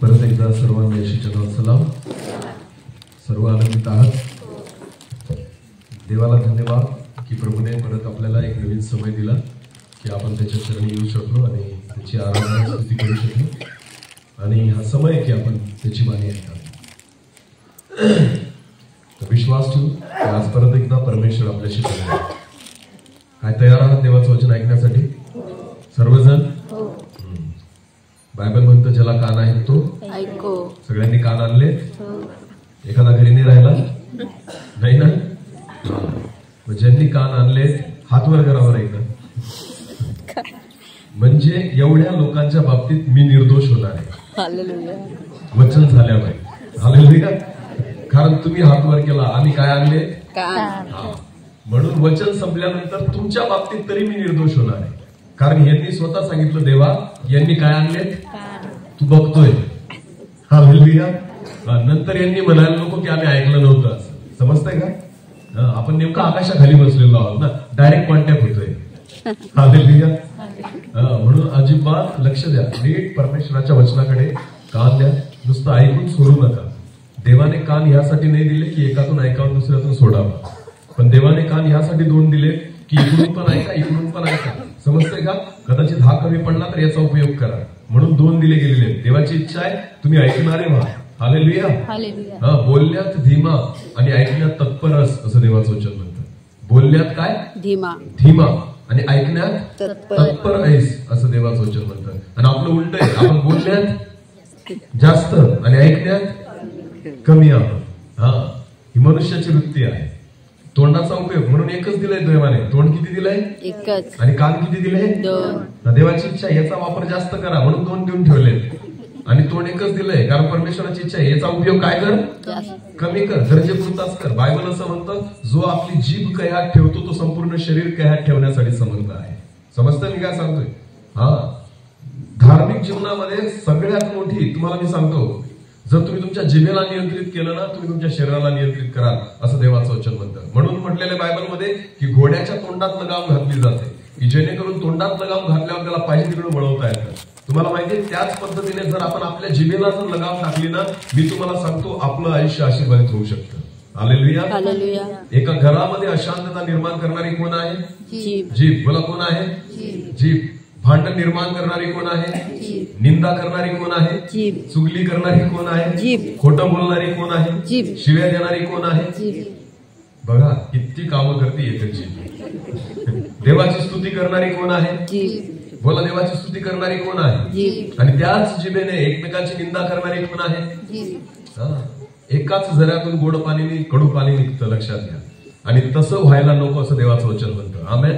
परत एकदा सर्वांना येशूच्या नावात सलाम. सर्व आनंदित आहात. देवाला धन्यवाद की प्रभूने परत आपल्याला एक नवीन समय दिला की आपण त्याच्या चरणी येऊ शकलो आणि त्याची आराधना स्तुती करू शकलो आणि हा समय की आपण त्याची वाणी ऐकावी. तर विश्वास ठेवू की आज परत एकदा परमेश्वर आपल्याशी बोलणार. काय तयार आहात देवाचं वचन ऐकण्यासाठी सर्वजण? बायबल म्हणतं ज्याला कान आहेत तो ऐको. सगळ्यांनी कान आणले? एखादा घरी नाही राहिला नाही ना? ज्यांनी कान आणले हात वर करावर एकदा. म्हणजे एवढ्या लोकांच्या बाबतीत मी निर्दोष होणार आहे वचन झाल्यामुळे. हालेलुया. कारण तुम्ही हात वर केला, आम्ही काय आणले? म्हणून वचन संपल्यानंतर तुमच्या बाबतीत तरी मी निर्दोष होणार आहे. कारण यांनी स्वतः सांगितलं देवा यांनी काय आणले तू बघतोय. हालेलुया. नंतर यांनी म्हणायला नको की आम्ही ऐकलं नव्हतं. समजतंय का? आपण नेमकं आकाशाखाली बसलेलो आहोत ना, डायरेक्ट कॉन्टॅक्ट होतोय. हालेलुया. म्हणून अजिबात लक्ष द्या. नीट परमेश्वराच्या वचनाकडे कान द्या. नुसतं ऐकून सोडू नका. देवाने कान ह्यासाठी नाही दिले की एकातून ऐकावून दुसऱ्यातून सोडावं, पण देवाने कान ह्यासाठी दोन दिले की इकडून पण ऐका इकडून पण ऐका. समजतंय का? कदाचित हा कमी पडला तर याचा उपयोग करा. म्हणून दोन दिले गेलेले. देवाची इच्छा आहे तुम्ही ऐकणारे व्हा. हालेलुया. बोलण्यात धीमा आणि ऐकण्यात तत्परस असं देवाचं वचन म्हणतं. बोलण्यात काय? धीमा आणि ऐकण्यात तत्पर आहेस असं देवाचं वचन म्हणतं. आणि आपलं उलट आहे. आपण बोलण्यात जास्त आणि ऐकण्यात कमी आहोत. ही मनुष्याची वृत्ती आहे. तोंडाचा उपयोग म्हणून एकच दिलंय देवाने. तोंड किती दिलंय? एकच. आणि कान किती दिले? दोन. देवाची इच्छा याचा वापर जास्त करा म्हणून दोन देऊन ठेवले. आणि तोंड एकच दिलंय कारण परमेश्वराची इच्छा आहे याचा उपयोग काय कर? कमी कर, गरजेपुरताच कर. बायबल असं म्हणतं जो आपली जीभ कह्यात ठेवतो तो संपूर्ण शरीर कह्यात ठेवण्यासाठी समर्थ आहे. समजतं मी काय सांगतोय? धार्मिक जीवनामध्ये सगळ्यात मोठी तुम्हाला मी सांगतो, जर तुम्ही तुमच्या जिभेला नियंत्रित केलं ना तुम्ही तुमच्या शरीराला नियंत्रित कराल असं देवाचं वचन म्हणतं. म्हणून म्हटलेलं बायबलमध्ये की घोड्याच्या तोंडात लगाम घातली जाते की जेणेकरून तोंडात लगाम घातल्यावर त्याला पाहिजे तिकडे वळवता येतं. तुम्हाला माहितीये त्याच पद्धतीने जर आपण आपल्या जिभेला जर लगाम टाकली ना मी तुम्हाला सांगतो आपलं आयुष्य आशीर्वादित होऊ शकतं. हालेलुया. एका घरामध्ये अशांतता निर्माण करणारी कोण आहे? जीभ. बोला कोण आहे? जीभ. भांडण निर्माण करणारी कोण आहे? निंदा करणारी कोण आहे? चुगली करणारी कोण आहे? खोटं बोलणारी कोण आहे? शिव्या देणारी कोण आहे? बघा किती कामं करते एकच जीभ. देवाची स्तुती करणारी कोण आहे? बोला देवाची स्तुती करणारी कोण आहे? आणि त्याच जिभेने एकमेकांची निंदा करणारी कोण आहे? एकाच झऱ्यातून गोड पाणी कडू पाणी निघतं. लक्षात घ्या. आणि तसं व्हायला नको असं देवाचं वचन म्हणतं. आमेन.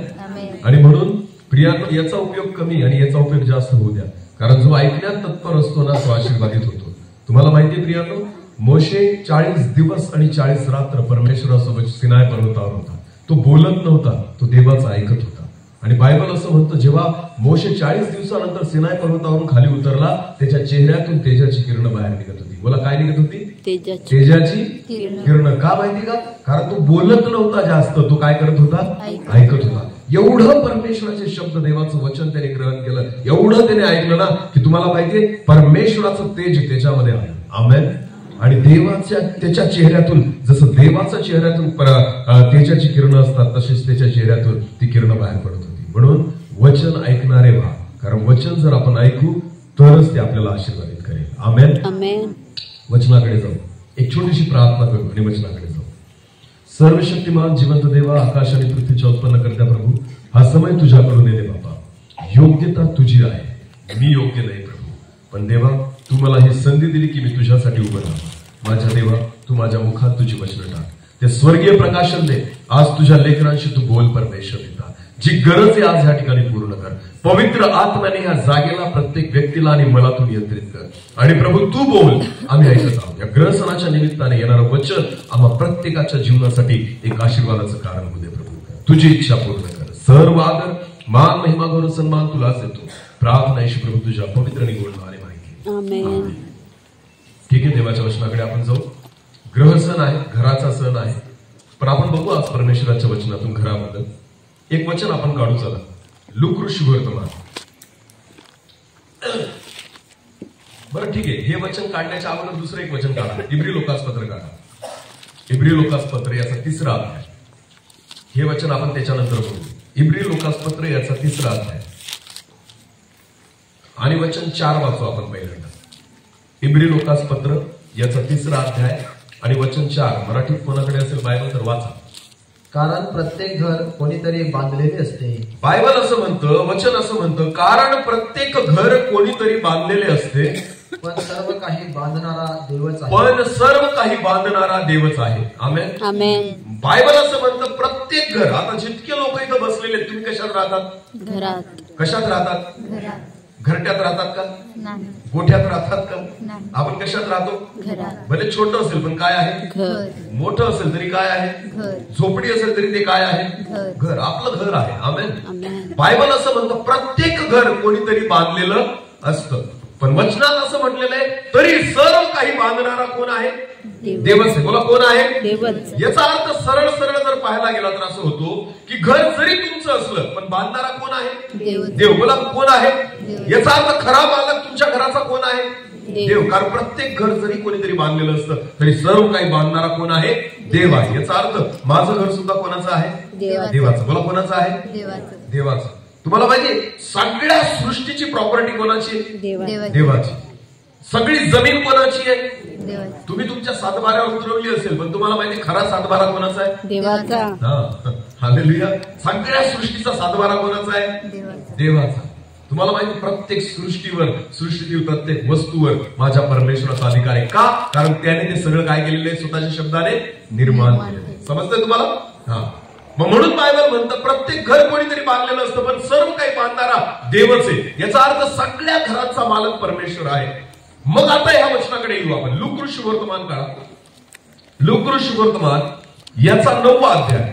आणि म्हणून प्रियांनो याचा उपयोग कमी आणि याचा उपयोग जास्त होऊ द्या. कारण जो ऐकण्यात तत्पर असतो ना तो आशीर्वादित होतो. तुम्हाला माहितीये प्रियांनो मोशे 40 दिवस आणि 40 रात्र परमेश्वरासोबत सिनाय पर्वतावर होता. तो बोलत नव्हता, तो देवाचं ऐकत होता. आणि बायबल असं म्हणतं जेव्हा मोशे 40 दिवसानंतर सिनाय पर्वतावरून खाली उतरला त्याच्या चेहऱ्यातून तेजाची किरण बाहेर निघत होती. बोला काय निघत होती? तेजाची किरण. का माहिती का? कारण तो बोलत नव्हता जास्त, तो काय करत होता? ऐकत होता. एवढं परमेश्वराचे शब्द देवाचं वचन त्याने ग्रहण केलं, एवढं त्याने ऐकलं ना की तुम्हाला माहितीये परमेश्वराचं तेज त्याच्यामध्ये आलं. आमेन. आणि देवाच्या त्याच्या चेहऱ्यातून जसं देवाच्या चेहऱ्यातून तेजाची किरणं असतात तशीच त्याच्या चेहऱ्यातून ती किरणं बाहेर पडत होती. म्हणून वचन ऐकणारे व्हा. कारण वचन जर आपण ऐकू तरच ते आपल्याला आशीर्वादित करेल. आमेन. वचनाकडे जाऊ. एक छोटीशी प्रार्थना करू आणि वचनाकडे जाऊ. सर्वशक्तिमान जिवंत देवा, आकाश आणि पृथ्वीच्या उत्पन्न करत्या प्रभू, हा समय तुझ्याकडून येते बाबा. योग्यता तुझी आहे, मी योग्य नाही प्रभू. पण देवा तू मला ही संधी दिली की मी तुझ्यासाठी उभं राहावं. माझ्या देवा तू माझ्या मुखात तुझी वचनं टाक. ते स्वर्गीय प्रकाशन दे. आज तुझ्या लेकरांशी तू बोल परमेश्वर पिता. जी गरज आहे आज ह्या ठिकाणी पूर्ण कर. पवित्र आत्म्याने ह्या जागेला प्रत्येक व्यक्तीला आणि मला तू नियंत्रित कर. आणि प्रभू तू बोल, आम्ही ऐकत आहोत. या ग्रह सणाच्या निमित्ताने येणारं वचन आम्हा प्रत्येकाच्या जीवनासाठी एक आशीर्वादाचं कारण होऊ दे प्रभू. तुझी इच्छा पूर्ण कर. सर्व आदर मान महिमा गौरव सन्मान तुलाच देतो. प्रार्थना येशू प्रभू तुझ्या पवित्र आणि गोड नावाने माहिती. ठीक आहे. देवाच्या वचनाकडे आपण जाऊ. ग्रह सण आहे, घराचा सण आहे. पण आपण बघू आज परमेश्वराच्या वचनातून घराबद्दल एक वचन आपण काढू. चला लूक शुभवर्तमान. बरं ठीक आहे, हे वचन काढण्याच्या अगोदर दुसरं एक वचन काढा. इब्री लोकासपत्र काढा. इब्री लोकासपत्र याचा 3रा अध्याय. हे वचन आपण त्याच्यानंतर बोलू. इब्री लोकासपत्र याचा 3रा अध्याय आणि वचन 4 वाचू आपण पहिल्यांदा. इब्री लोकासपत्र याचा 3रा अध्याय आणि वचन 4. मराठीत कोणाकडे असेल बायबल तर वाचा. कारण प्रत्येक घर कोणीतरी बांधलेले असते. बायबल असं म्हणतं, वचन असं म्हणतं, कारण प्रत्येक घर कोणीतरी बांधलेले असते, पण सर्व काही बांधणारा देवच आहे. पण सर्व काही बांधणारा देवच आहे. आमेन. आमेन. बायबल असं म्हणतं प्रत्येक घर. आता जितके लोक इथं बसलेले तुम्ही कशात राहतात? घरात. कशात राहतात? घरात. घरट्यात राहतात का? नाही. गोठ्यात राहतात का? नाही. आपण कशात राहतो? घरात. भले छोटं असेल पण काय आहे? घर. मोठं असेल तरी काय आहे? घर. झोपडी असेल तरी ते काय आहे? घर. घर. आपलं घर आहे. आमेन. आमेन. बायबल असं म्हणतं प्रत्येक घर कोणीतरी बांधलेलं असतं, पण वचनात असं म्हटलेलं आहे तरी सर्व काही बांधणारा कोण आहे? देवच आहे. बोला, कोण आहे? देवच. याचा अर्थ सरळ सरळ जर पाहायला गेला तर असं होतो की घर जरी तुमचं असलं पण बांधणारा कोण आहे? देवच. देव. बोला, कोण आहे? देव. याचा अर्थ खरा मालक तुमच्या घराचा कोण आहे? देव. देव. कारण प्रत्येक घर जरी कोणीतरी बांधलेलं असतं तरी सर्व काही बांधणारा कोण आहे? देव आहे. याचा अर्थ माझं घर सुद्धा कोणाचं आहे? देवाचं. देवाचं. बोला, कोणाचं आहे? देवाचं. देवाचं. तुम्हाला माहिती सगळ्या सृष्टीची प्रॉपर्टी कोणाची? देवाचं. देवाची. सगळी जमीन कोणाची आहे? देवाचं. तुम्ही तुमच्या सातबाऱ्यावर उतरवली असेल पण तुम्हाला माहिती खरा सातबारा कोणाचा आहे? देवाचा. हालेलुया. सगळ्या सृष्टीचा सातबारा कोणाचा आहे? देवाचा. देवाचा. तुम्हाला माहिती प्रत्येक सृष्टीवर, सृष्टीतील प्रत्येक वस्तूवर माझ्या परमेश्वराचा अधिकार आहे. का? कारण त्याने ते सगळं काय केलेलं आहे? स्वतःच्या शब्दाने निर्माण केले. समजतंय तुम्हाला? हा. मग म्हणून बायबल म्हणतं प्रत्येक घर कोणीतरी बांधलेलं असतं पण सर्व काही बांधणारा देवच आहे. याचा अर्थ सगळ्या घराचा मालक परमेश्वर आहे. मग आता ह्या वचनाकडे येऊ आपण. लूकऋषी वर्तमान काळा. लूकऋषी वर्तमान याचा 9वा अध्याय.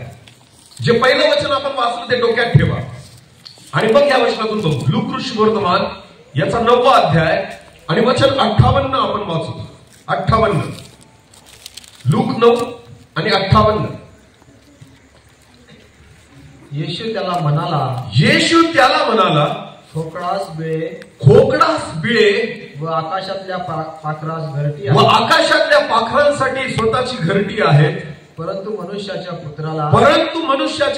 जे पहिलं वचन आपण वाचलं ते डोक्यात ठेवा आणि मग या वचनातून बघू. लूकऋषी वर्तमान याचा 9वा अध्याय आणि वचन 58 आपण वाचू. 58. लूक 9 आणि 58. येशू त्याला म्हणाला, खोकडास बिळे व आकाशातल्या पाखरास घरटी व आकाशातल्या पाखरांसाठी स्वतःची घरटी आहेत, परंतु मनुष्याच्या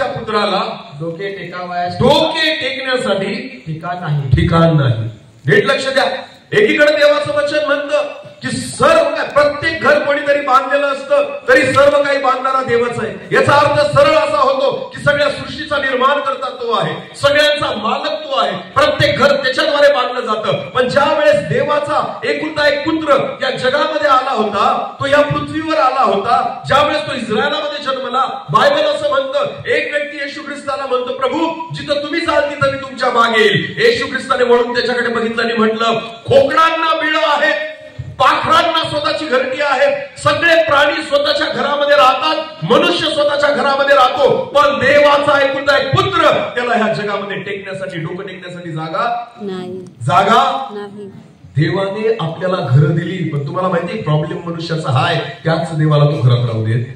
पुत्राला डोके टेकण्यासाठी ठिकाण नाही. नीट लक्ष द्या. एकीकडे देवाचं वचन म्हणतं की सर्व प्रत्येक घर कोणीतरी बांधलेलं असतं तरी सर्व काही बांधणारा देवच आहे. याचा अर्थ सरळ असा होतो की सगळ्या सृष्टीचा निर्माण करता तो आहे, सगळ्यांचा मालक तो आहे. प्रत्येक घर त्याच्याद्वारे बांधलं जातं. पण ज्या वेळेस देवाचा एकुलता एक पुत्र या जगामध्ये आला होता, तो या पृथ्वीवर आला होता, ज्या वेळेस तो इस्रायलामध्ये जन्मला, बायबल असं म्हणतं एक व्यक्ती येशू ख्रिस्ताला म्हणतो, प्रभू जिथं तुम्ही जाल तिथं मी तुमच्या मागे येईल. येशू ख्रिस्ताने वळून त्याच्याकडे बघितलं आणि म्हटलं, खोकडांना बिळं आहेत, पाखरांना स्वतःची घरटी आहे, सगळे प्राणी स्वतःच्या घरामध्ये राहतात, मनुष्य स्वतःच्या घरामध्ये राहतो, पण देवाचा एकुलता एक पुत्र त्याला ह्या जगामध्ये टेकण्यासाठी, डोकं टेकण्यासाठी जागा नाही. देवाने आपल्याला घरं दिली पण तुम्हाला माहिती प्रॉब्लेम मनुष्याचा हाय, त्याच देवाला तो घरात राहू देत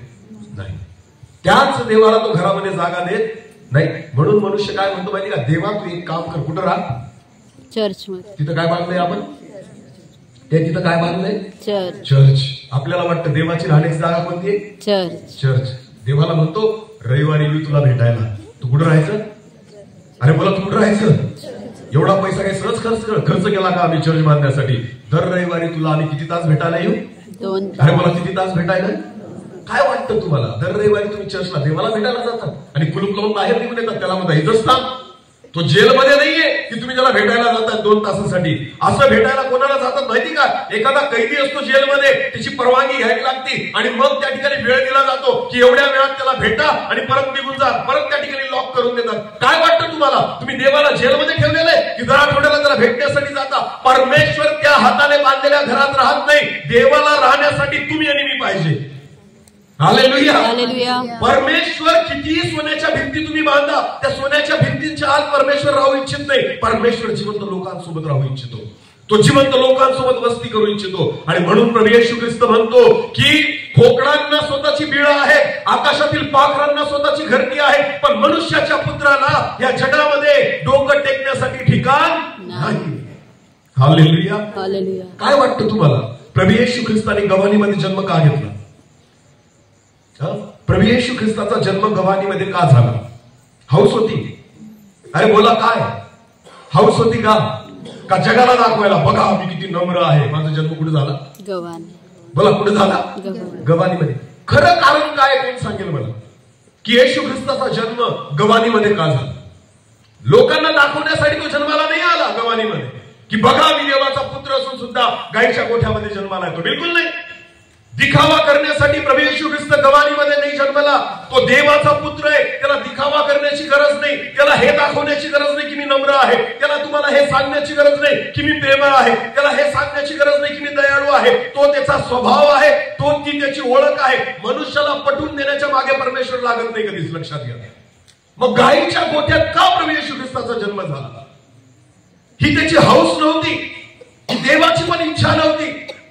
नाही, त्याच देवाला तो घरामध्ये जागा देत नाही. म्हणून मनुष्य काय म्हणतो माहिती का, देवा तू एक काम कर, कुठं राहा? चर्च मध्ये. तिथं काय बांधलंय आपण? तिथं काय बांधलंय? चर्च. आपल्याला वाटतं देवाची राहण्याची जागा कोणती आहे? चर्च. देवाला म्हणतो रविवारी मी तुला भेटायला, तू कुठं राहायचं? अरे बोला, तू कुठं राहायचं? एवढा पैसा काही सहज खर्च केला का आम्ही चर्च बांधण्यासाठी? दर रविवारी तुला आम्ही किती तास भेटायला येऊ? 2 तास. अरे मला किती तास भेटायला? काय वाटतं तुम्हाला? दर रविवारी तुम्ही चर्चला देवाला भेटायला जातात आणि कुलूप लावून बाहेर निघून येतात, त्याला म्हणता इथंच थांब. तो जेलमध्ये नाहीये की तुम्ही त्याला भेटायला जातात 2 तासासाठी. असं भेटायला कोणाला जातात माहिती का? एखादा कैदी असतो जेलमध्ये, त्याची परवानगी घ्यावी लागते आणि मग त्या ठिकाणी वेळ दिला जातो की एवढ्या वेळात त्याला भेटा आणि परत निघून जा. परत त्या ठिकाणी लॉक करून देतात. काय वाटतं तुम्हाला? तुम्ही देवाला जेलमध्ये ठेवलेलं की दर आठवड्याला त्याला भेटण्यासाठी जाता? परमेश्वर त्या हाताने बांधलेल्या घरात राहत नाही. देवाला राहण्यासाठी तुम्ही आणि मी पाहिजे. हालेलुया. परमेश्वर कितीही सोन्याच्या भिंती तुम्ही बांधा, त्या सोन्याच्या भिंतींच्या आत परमेश्वर राहू इच्छित नाही. परमेश्वर जिवंत लोकांसोबत राहू इच्छितो. तो जिवंत लोकांसोबत वस्ती करू इच्छितो. आणि म्हणून प्रभू येशू ख्रिस्त म्हणतो की खोकडांना स्वतःची बिळं आहे, आकाशातील पाखरांना स्वतःची घरटी आहे, पण मनुष्याच्या पुत्राला या जगामध्ये डोकं टेकण्यासाठी ठिकाण नाही. हालेलुया. हालेलुया. काय वाटतं तुम्हाला प्रभू येशू ख्रिस्ताने गव्हाणीमध्ये जन्म का घेतला? प्रभू येशू ख्रिस्ताचा जन्म गव्हाणीमध्ये का झाला? हौस होती? अरे बोला, काय हौस होती का जगाला दाखवायला बघा मी किती नम्र आहे? माझा जन्म कुठे झाला? गव्हाणी. बोला, कुठे झाला? गव्हाणीमध्ये. खरं कारण काय कोण सांगेल मला की येशू ख्रिस्ताचा जन्म गव्हाणीमध्ये का झाला? लोकांना दाखवण्यासाठी तो जन्माला नाही आला गव्हाणीमध्ये की बघा मी देवाचा पुत्र असून सुद्धा गायीच्या गोठ्यामध्ये जन्माला येतो. बिलकुल नाही. दिखावा करण्यासाठी प्रभू येशू ख्रिस्त गव्हाणीमध्ये नाही जन्मला. तो देवाचा पुत्र आहे. त्याला दिखावा करण्याची गरज नाही. त्याला हे दाखवण्याची गरज नाही की मी नम्र आहे. त्याला तुम्हाला हे सांगण्याची गरज नाही की मी प्रेमळ आहे. त्याला हे सांगण्याची गरज नाही की मी दयाळू आहे. तो त्याचा स्वभाव आहे. तो ती त्याची ओळख आहे. मनुष्याला पटवून देण्याच्या मागे परमेश्वर लागत नाही कधीच. लक्षात घ्या. मग गायीच्या गोठ्यात का प्रभू येशू ख्रिस्ताचा जन्म झाला? ही त्याची हौस नव्हती. देवाची पण इच्छा नव्हती.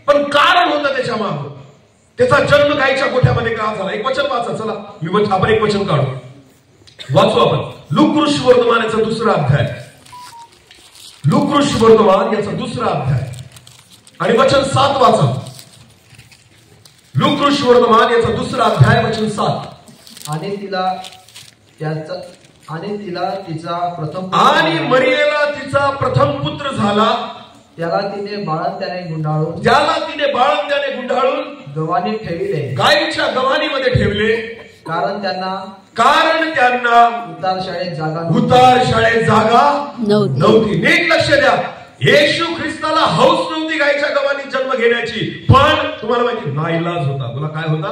पण कारण होतं त्याच्या मागे. त्याचा जन्म गायीच्या गोठ्यामध्ये का झाला? एक वचन वाचा. चला आपण एक वचन काढू. वाचू आपण. लूका वर्तमान याचा 2रा अध्याय. लूका वर्तमान याचा 2रा अध्याय आणि वचन 7 वाचा. लूका वर्तमान याचा 2रा अध्याय वचन 7. आणि मरियेला तिचा प्रथम पुत्र झाला. त्याला तिने बाळंत्याने गुंडाळून गव्हाणीत ठेविले. गायीच्या गव्हाणीमध्ये ठेवले. कारण त्यांना उतार शाळेत जागा नव्हती. नीट लक्ष द्या. येशू ख्रिस्ताला हौस नव्हती गायीच्या गव्हाणीत जन्म घेण्याची. पण तुम्हाला माहिती नाईलाज होता. तुला काय होता?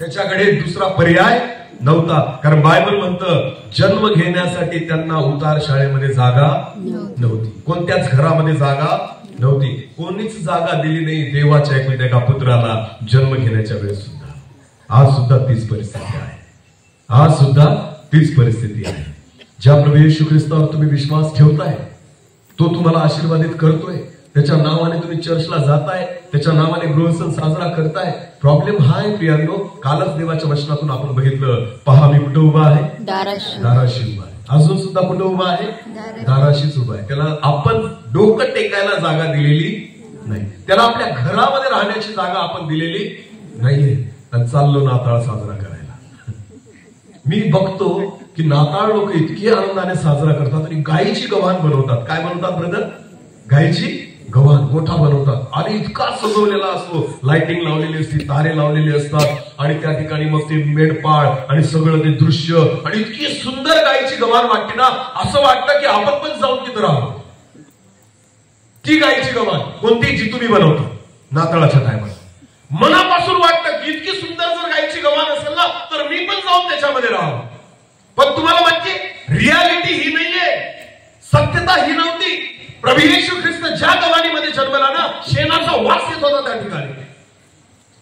त्याच्याकडे दुसरा पर्याय नव्हता. कारण बायबल म्हणतं जन्म घेण्यासाठी त्यांना उतार शाळेमध्ये जागा नव्हती. कोणत्याच घरामध्ये जागा नव्हती. कोणीच जागा दिली नाही देवाच्या एका पुत्राला जन्म घेण्याच्या वेळेस सुद्धा. आज सुद्धा तीच परिस्थिती आहे. ज्या प्रभू येशू ख्रिस्तावर तुम्ही विश्वास ठेवताय तो तुम्हाला आशीर्वादित करतोय. त्याच्या नावाने तुम्ही चर्चला जाताय. त्याच्या नावाने गृहसण साजरा करताय. प्रॉब्लेम हा आहे प्रियांनो. कालच देवाच्या वचनातून आपण बघितलं. पहा मी कुठे उभा आहे? दाराशी उभा आहे. अजून सुद्धा कुठे उभा आहे? दाराशीच उभा आहे. त्याला आपण डोकं टेकायला जागा दिलेली नाही. त्याला आपल्या घरामध्ये राहण्याची जागा आपण दिलेली नाहीये. आणि चाललो नाताळ साजरा करायला. मी बघतो की नाताळ लोक इतकी आनंदाने साजरा करतात आणि गायीची गव्हाण बनवतात. काय बनवतात ब्रदर? गायीची गव्हाण गोठा बनवतात. आणि इतका सजवलेला असतो. लाइटिंग लावलेली असते, तारे लावलेले असतात आणि त्या ठिकाणी मग ते मेढपाळ आणि सगळं ते दृश्य आणि इतकी सुंदर गायीची गव्हाण वाटते ना. असं वाटतं की आपण पण जाऊन तिथं राहतो. ती गायीची गव्हाण कोणती? जी तुम्ही बनवता नाताळाच्या टायमाला. मनापासून वाटतं की इतकी सुंदर जर गायीची गव्हाण असेल ना तर मी पण जाऊन त्याच्यामध्ये राहावं. पण तुम्हाला माहिती रियालिटी ही नाहीये. सत्यता ही नव्हती. प्रभू येशू ख्रिस्त ज्या गव्हाणीमध्ये जन्मला ना शेणाचा वास येत होता त्या ठिकाणी.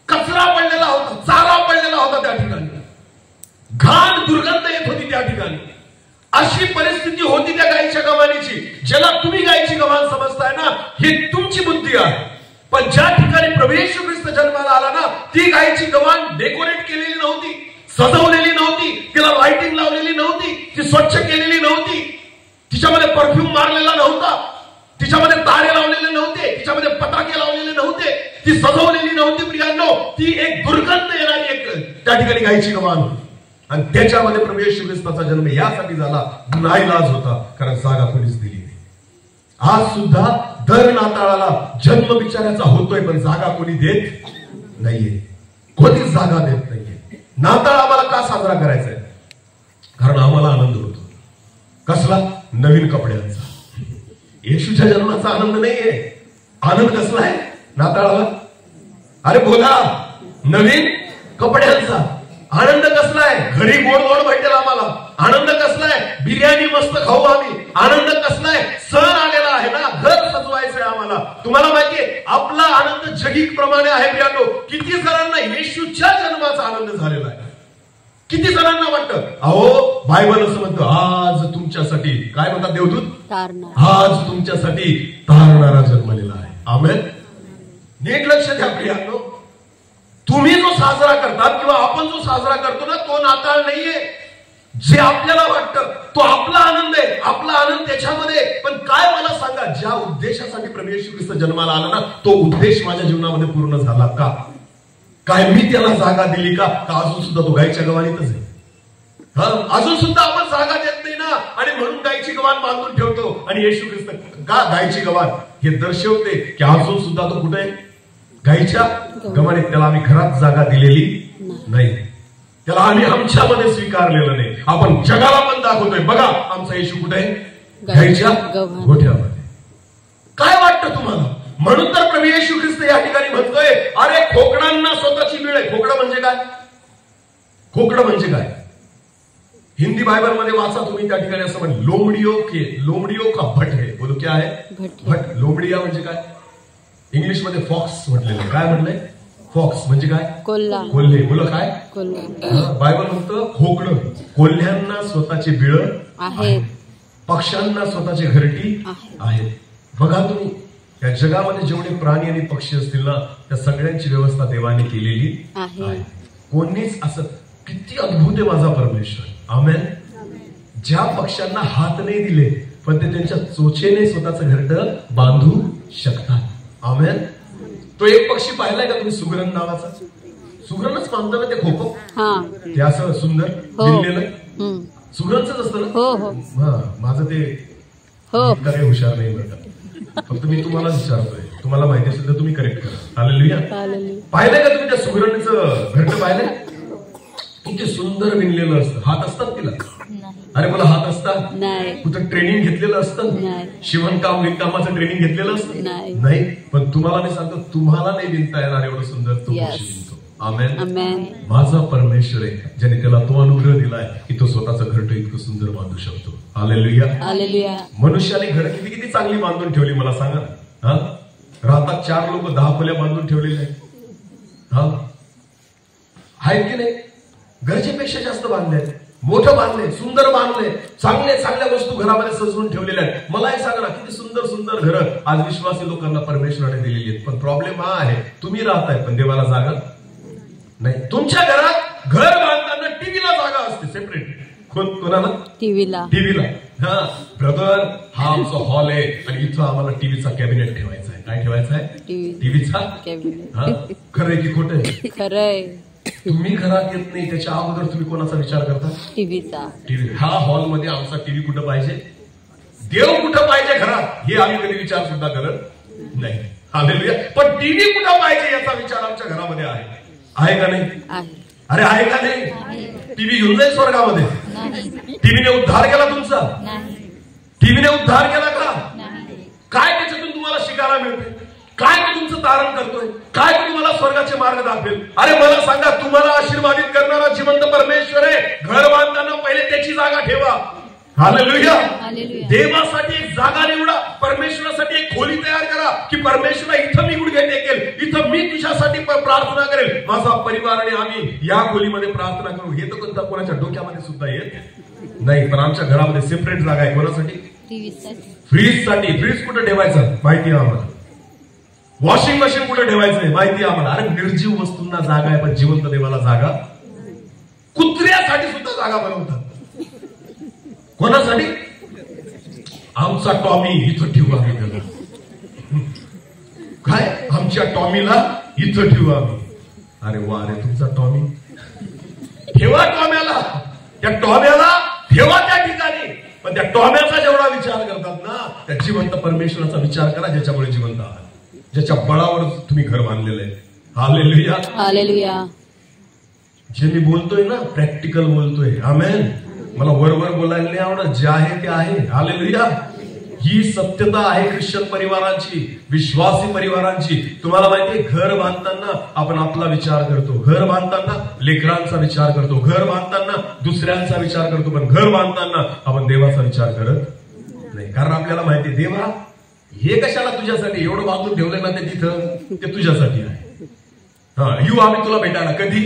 कचरा पडलेला होता, चारा पडलेला होता त्या ठिकाणी. घाण दुर्गंध येत होती त्या ठिकाणी. अशी परिस्थिती होती त्या गायीच्या गव्हाणीची. ज्याला तुम्ही गायीची गव्हाण समजताय ना ही तुमची बुद्धी आहे. पण ज्या ठिकाणी प्रभू येशू ख्रिस्त जन्माला आला ना ती गायीची गव्हाण डेकोरेट केलेली नव्हती, सजवलेली नव्हती, तिला लाइटिंग लावलेली नव्हती, ती स्वच्छ केलेली नव्हती, तिच्यामध्ये परफ्यूम मारलेला नव्हता, तिच्यामध्ये तारे लावलेले नव्हते, तिच्यामध्ये पताके लावलेले नव्हते, ती सजवलेली नव्हती प्रियांनो. ती एक दुर्गंध येणारी एक त्या ठिकाणी गायीची गव्हाण होती. आणि त्याच्यामध्ये प्रभू येशू ख्रिस्ताचा जन्म यासाठी झाला. नाईलाज होता. कारण जागा कोणीच दिली नाही. आज सुद्धा दर नाताळाला जन्म बिचाराचा होतोय पण जागा कोणी देत नाहीये. कोणीच जागा देत नाहीये. नाताळ आम्हाला का साजरा करायचा आहे? कारण आम्हाला आनंद होतो. कसला? नवीन कपड्यांचा. येशूच्या जन्माचा आनंद नाहीये. आनंद कसला आहे नाताळाला? अरे बोला, नवीन कपड्यांचा. आनंद कसला आहे? घरी गोड गोड भेटेल आम्हाला. आनंद कसला आहे? बिर्याणी मस्त खाऊ आम्ही. आनंद कसला आहे? सण आलेला आहे ना, घर सजवायचंय आम्हाला. तुम्हाला माहितीये आपला आनंद जगिक प्रमाणे आहे प्रियांनो. किती जणांना येशूच्या जन्माचा आनंद झालेला आहे. किती जणांना वाटतं अहो बायबल असं म्हणतो आज तुमच्यासाठी काय म्हणतात देवदूत? आज तुमच्यासाठी तारणारा जन्मलेला आहे. आमेन. नीट लक्ष द्या प्रियांनो. तुम्ही जो साजरा करतात किंवा आपण जो साजरा करतो ना तो नाताळ नाहीये. जे आपल्याला वाटतं तो आपला आनंद आहे, आपला आनंद त्याच्यामध्ये. पण काय मला सांगा, ज्या उद्देशासाठी प्रभू येशू ख्रिस्त जन्माला आला ना, तो उद्देश माझ्या जीवनामध्ये पूर्ण झाला का? काय मी त्याला जागा दिली का? अजून सुद्धा तो गायीच्या गव्हाणीतच आहे? अजून सुद्धा आपण जागा देत नाही ना, आणि म्हणून गायीची गव्हाण बांधून ठेवतो. आणि येशू ख्रिस्त का गायीची गव्हाण हे दर्शवते की अजून सुद्धा तो कुठे आहे? गायीच्या गव्हाणीत. त्याला आम्ही घरात जागा दिलेली नाही, त्याला आम्ही आमच्यामध्ये स्वीकारलेलं नाही. आपण जगाला पण दाखवतोय, बघा आमचा येशू कुठे आहे? गायीच्या गोठ्यामध्ये. काय वाटतं तुम्हाला? म्हणून तर प्रभू येशू ख्रिस्त या ठिकाणी म्हणतोय, अरे खोकडांना स्वतःची वेळ आहे. खोकडं म्हणजे काय? खोकडं म्हणजे काय? हिंदी बायबल मध्ये वाचा तुम्ही, त्या ठिकाणी असं म्हण, लोमडियो का भट है. बोलो क्या है? भट. लोमडिया म्हणजे काय? इंग्लिश मध्ये फॉक्स म्हटलेलं. काय म्हटलंय? फॉक्स म्हणजे काय? कोल्हे. बोला काय? बायबल म्हणतं खोकडं. कोल्ह्यांना स्वतःचे बिळ आहेत, पक्ष्यांना स्वतःचे घरटी आहेत. बघा तुम्ही, या जगामध्ये जेवढे प्राणी आणि पक्षी असतील ना, त्या सगळ्यांची व्यवस्था देवाने केलेली आहे. कोणीच असं, किती अद्भुत आहे माझा परमेश्वर. आमेन. ज्या पक्ष्यांना हात नाही दिले, पण ते त्यांच्या चोचेने स्वतःचं घरटं बांधू शकतात. आमेन. तो एक पक्षी पाहिलाय का तुम्ही, सुगरण नावाचा? सुगरणच बांधतं ना ते खोप, ते असं सुंदर विणलेलं सुगरणच असतं ना. माझं ते काही हुशार नाही बरं, फक्त मी तुम्हाला विचारतोय, तुम्हाला माहिती असेल तर तुम्ही करेक्ट करा. हालेलुया. पाहिलंय का तुम्ही त्या सुगरणीचं घरटं पाहिलंय? किती सुंदर विणलेलं असतं. हात असतात तिला? अरे मला हात असतात? कुठं ट्रेनिंग घेतलेलं असतं? शिवणकाम विणकामाचं ट्रेनिंग घेतलेलं असतं? नाही. पण तुम्हाला मी सांगतो, तुम्हाला नाही विणता येणार एवढं सुंदर तो पक्षी विणतो. आमेन. माझा परमेश्वर आहे, ज्याने त्याला तो अनुग्रह दिलाय की तो स्वतःचं घरटं इतकं सुंदर बांधू शकतो. हालेलुया. मनुष्याने घर किती किती चांगली बांधून ठेवली मला सांगा. राहतात 4 लोक 10 खोल्या बांधून ठेवलेल्या आहेत की नाही? गरजेपेक्षा जास्त बांधले, मोठं बांधले, सुंदर बांधले, चांगल्या वस्तू घरामध्ये सजवून ठेवलेल्या आहेत. मला हे सांगा ना, किती सुंदर सुंदर घरं आज विश्वासी लोकांना परमेश्वराने दिलेली आहेत. पण प्रॉब्लेम हा आहे, तुम्ही राहताय पण देवाला जागा नाही. तुमच्या घरात घर बांधताना टीव्हीला जागा असते सेपरेट. कोणाला? टीव्हीला. ब्रदर, हा आमचा हॉल आहे आणि इथं आम्हाला टीव्हीचा कॅबिनेट ठेवायचा आहे. काय ठेवायचा आहे? टीव्हीचा कॅबिनेट. खरंय की खोटं? खरंय. तुम्ही घरात येत नाही त्याच्या अगोदर तुम्ही कोणाचा विचार करता? टीव्हीचा. टीव्ही. हा हॉलमध्ये आमचा टीव्ही कुठं पाहिजे, देव कुठं पाहिजे घरात, हे आम्ही कधी विचार सुद्धा करत नाही. हालेलुया. पण टीव्ही कुठं पाहिजे याचा विचार आमच्या घरामध्ये आहे का नाही? अरे आहे का नाही? टीव्ही घेऊन जाईल स्वर्गामध्ये? टीव्हीने उद्धार केला तुमचा? टीव्हीने उद्धार केला का? काय त्याच्यातून तुम्हाला शिकायला मिळते? काय तो तुमचं तारण करतोय? काय तो तुम्हाला स्वर्गाचे मार्ग दाखवेल? अरे मला सांगा, तुम्हाला आशीर्वादित करणारा जिवंत परमेश्वर आहे. घर बांधताना पहिले त्याची जागा ठेवा. हालेलुया. देवासाठी एक जागा निवडा, परमेश्वरासाठी एक खोली तयार करा की परमेश्वरा इथं मी गुडघे टेकेल, इथं मी तुझ्यासाठी प्रार्थना करेल, माझा परिवार आणि आम्ही या खोलीमध्ये प्रार्थना करू. हे तर कोणाच्या डोक्यामध्ये सुद्धा येत नाही. पण आमच्या घरामध्ये सेपरेट जागा आहे. कोणासाठी? फ्रीजसाठी. फ्रीज कुठं ठेवायचं माहिती आहे आम्हाला. वॉशिंग मशीन कुठे ठेवायचंय माहिती आहे आम्हाला. अरे निर्जीव वस्तूंना जागा आहे, पण जिवंत देवाला जागा. कुत्र्यासाठी सुद्धा जागा बनवतात. कोणासाठी? आमचा टॉमी इथं ठेवू आम्ही त्याला. काय? आमच्या टॉमीला इथं ठेवू आम्ही. अरे वा रे, तुमचा टॉमी ठेवा. टॉम्याला, त्या टॉम्याला ठेवा त्या ठिकाणी. पण त्या टॉम्याचा जेवढा विचार करतात ना, त्या जिवंत परमेश्वराचा विचार करा, ज्याच्यामुळे जिवंत आहात, ज्याच्या बळावर तुम्ही घर बांधलेलं आहे. हालेलुया. हालेलुया. जे मी बोलतोय ना, प्रॅक्टिकल बोलतोय. आमेन. मला वरवर बोलायला नाही आवडत, जे आहे ते आहे. हालेलुया. ही सत्यता आहे ख्रिश्चन परिवारांची, विश्वासी परिवारांची. तुम्हाला माहितीये, घर बांधताना आपण आपला विचार करतो, घर बांधताना लेकरांचा विचार करतो, घर बांधताना दुसऱ्यांचा विचार करतो, पण घर बांधताना आपण देवाचा विचार करत नाही. कारण आपल्याला माहिती, देवा हे कशाला तुझ्यासाठी एवढं बांधून ठेवलं ना, ते तिथं ते तुझ्यासाठी आहे. येऊ आम्ही तुला भेटायला. कधी?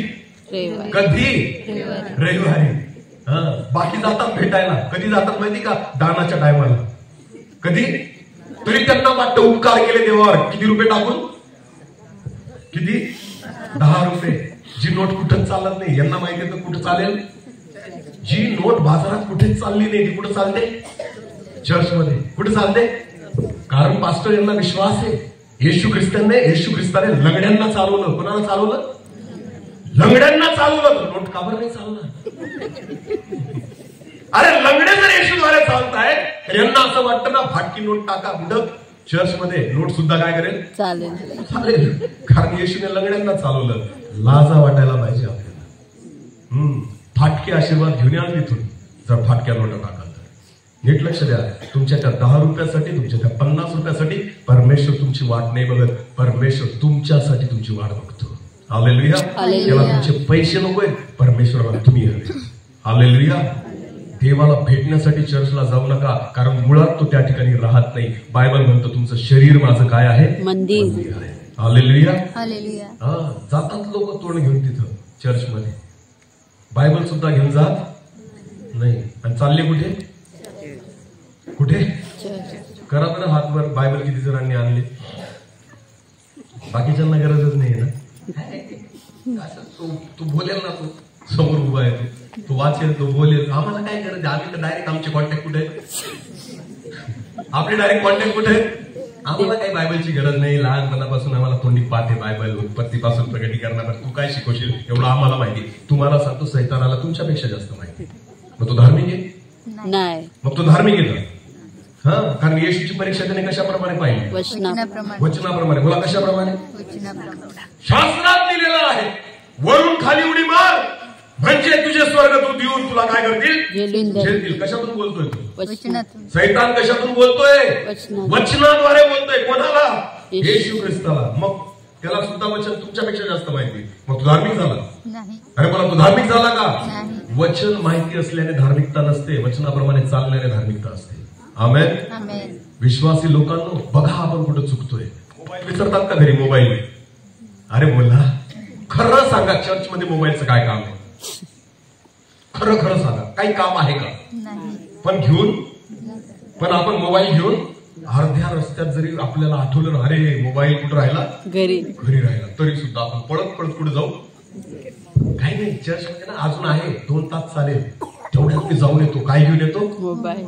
रविवारी. बाकी जातात भेटायला. कधी जातात माहिती का? दानाच्या टायमाला. कधी? तरी त्यांना वाटतं उपकार केले देवावर. किती रुपये टाकून? किती? 10 रुपये. जी नोट कुठं चालत नाही, यांना माहिती तर कुठं चालेल. जी नोट बाजारात कुठेच चालली नाही ती कुठे चालते? चर्चमध्ये. कुठे चालते? कारण पास्टर यांना विश्वास आहे येशू ख्रिस्ताने लंगड्यांना चालवलं. कोणाला चालवलं? लंगड्यांना चालवलं. नोट का बरं नाही चालवलं? अरे लंगडे जर येशूद्वारे चालताय तर यांना असं वाटतं ना फाटकी नोट टाका बुडक. चर्चमध्ये नोट सुद्धा काय करेल? चालेल. कारण येशूने लंगड्यांना चालवलं. लाजा वाटायला पाहिजे आपल्याला. फाटके आशीर्वाद घेऊन या तिथून जर फाटक्या नोटा टाकाल तर. नीट लक्ष द्या. तुमच्या त्या 10 रुपयासाठी, तुमच्या त्या 50 रुपयासाठी परमेश्वर तुमची वाट नाही बघत. परमेश्वर तुमच्यासाठी तुमची वाट बघतो. हालेलुया. तेव्हा तुमचे पैसे नकोय, परमेश्वराला तुम्ही हवे. हालेलुया. देवाला भेटण्यासाठी चर्चला जाऊ नका, कारण मुळात तो त्या ठिकाणी राहत नाही. बायबल म्हणतो तुमचं शरीर माझं काय आहे? मंदिर आहे. हालेलुया. जातात लोक तोंड घेऊन तिथं चर्चमध्ये, बायबल सुद्धा घेऊन जात नाही. आणि चालले कुठे? कुठे? करा बरं हातवर. बायबल किती जणांनी आणले? बाकीच्यांना गरजच नाही ना. तू बोलेल ना, तू समोर उभा आहे, तू वाचेल, तो बोलेल. आम्हाला काय गरज? आम्ही तर डायरेक्ट आमचे कॉन्टॅक्ट कुठे आहेत? आपले डायरेक्ट कॉन्टॅक्ट कुठे आहेत? आम्हाला काही बायबलची गरज नाही. लहानपणापासून आम्हाला तोंडी पाठ आहे बायबल, उत्पत्तीपासून प्रगटीकरणावर. तू काय शिकवशील एवढं आम्हाला माहिती. तुम्हाला सांगतो सैतानाला तुमच्यापेक्षा जास्त माहिती. मग तो धार्मिक आहे? नाही. मग तो धार्मिक आहे का? कारण येशूची परीक्षा त्याने कशाप्रमाणे पाहिली? वचनाप्रमाणे. बोला कशाप्रमाणे? शास्त्रात दिलेलं आहे वरून खाली उडी मार म्हणजे तुझे स्वर्गदूत येऊन तुला काय करतील? झेलतील. कशातून बोलतोय तू? सैतान कशातून बोलतोय? वचनाद्वारे बोलतोय. कोणाला? येशू ख्रिस्ताला. मग त्याला सुद्धा वचन तुमच्यापेक्षा जास्त माहिती. मग तू धार्मिक झाला? अरे बोला, तू धार्मिक झाला का? वचन माहिती असल्याने धार्मिकता नसते, वचनाप्रमाणे चालल्याने धार्मिकता असते. आमेन. विश्वासी लोकांनो, बघा आपण कुठं चुकतोय. मोबाईल विसरतात का घरी? मोबाईल. अरे बोला, खरं सांगा, चर्चमध्ये मोबाईलचं काय काम आहे? खरं खरं सांगा, काही काम आहे का? पण आपण मोबाईल घेऊन अर्ध्या रस्त्यात जरी आपल्याला आठवलं ना, अरे मोबाईल कुठं राहिला? घरी राहिला, तरी सुद्धा आपण पळत पळत कुठे जाऊ? काही नाही, चर्च मध्ये ना अजून आहे 2 तास चालेल, तेवढ्यात मी जाऊन येतो. काय घेऊन येतो? मोबाईल.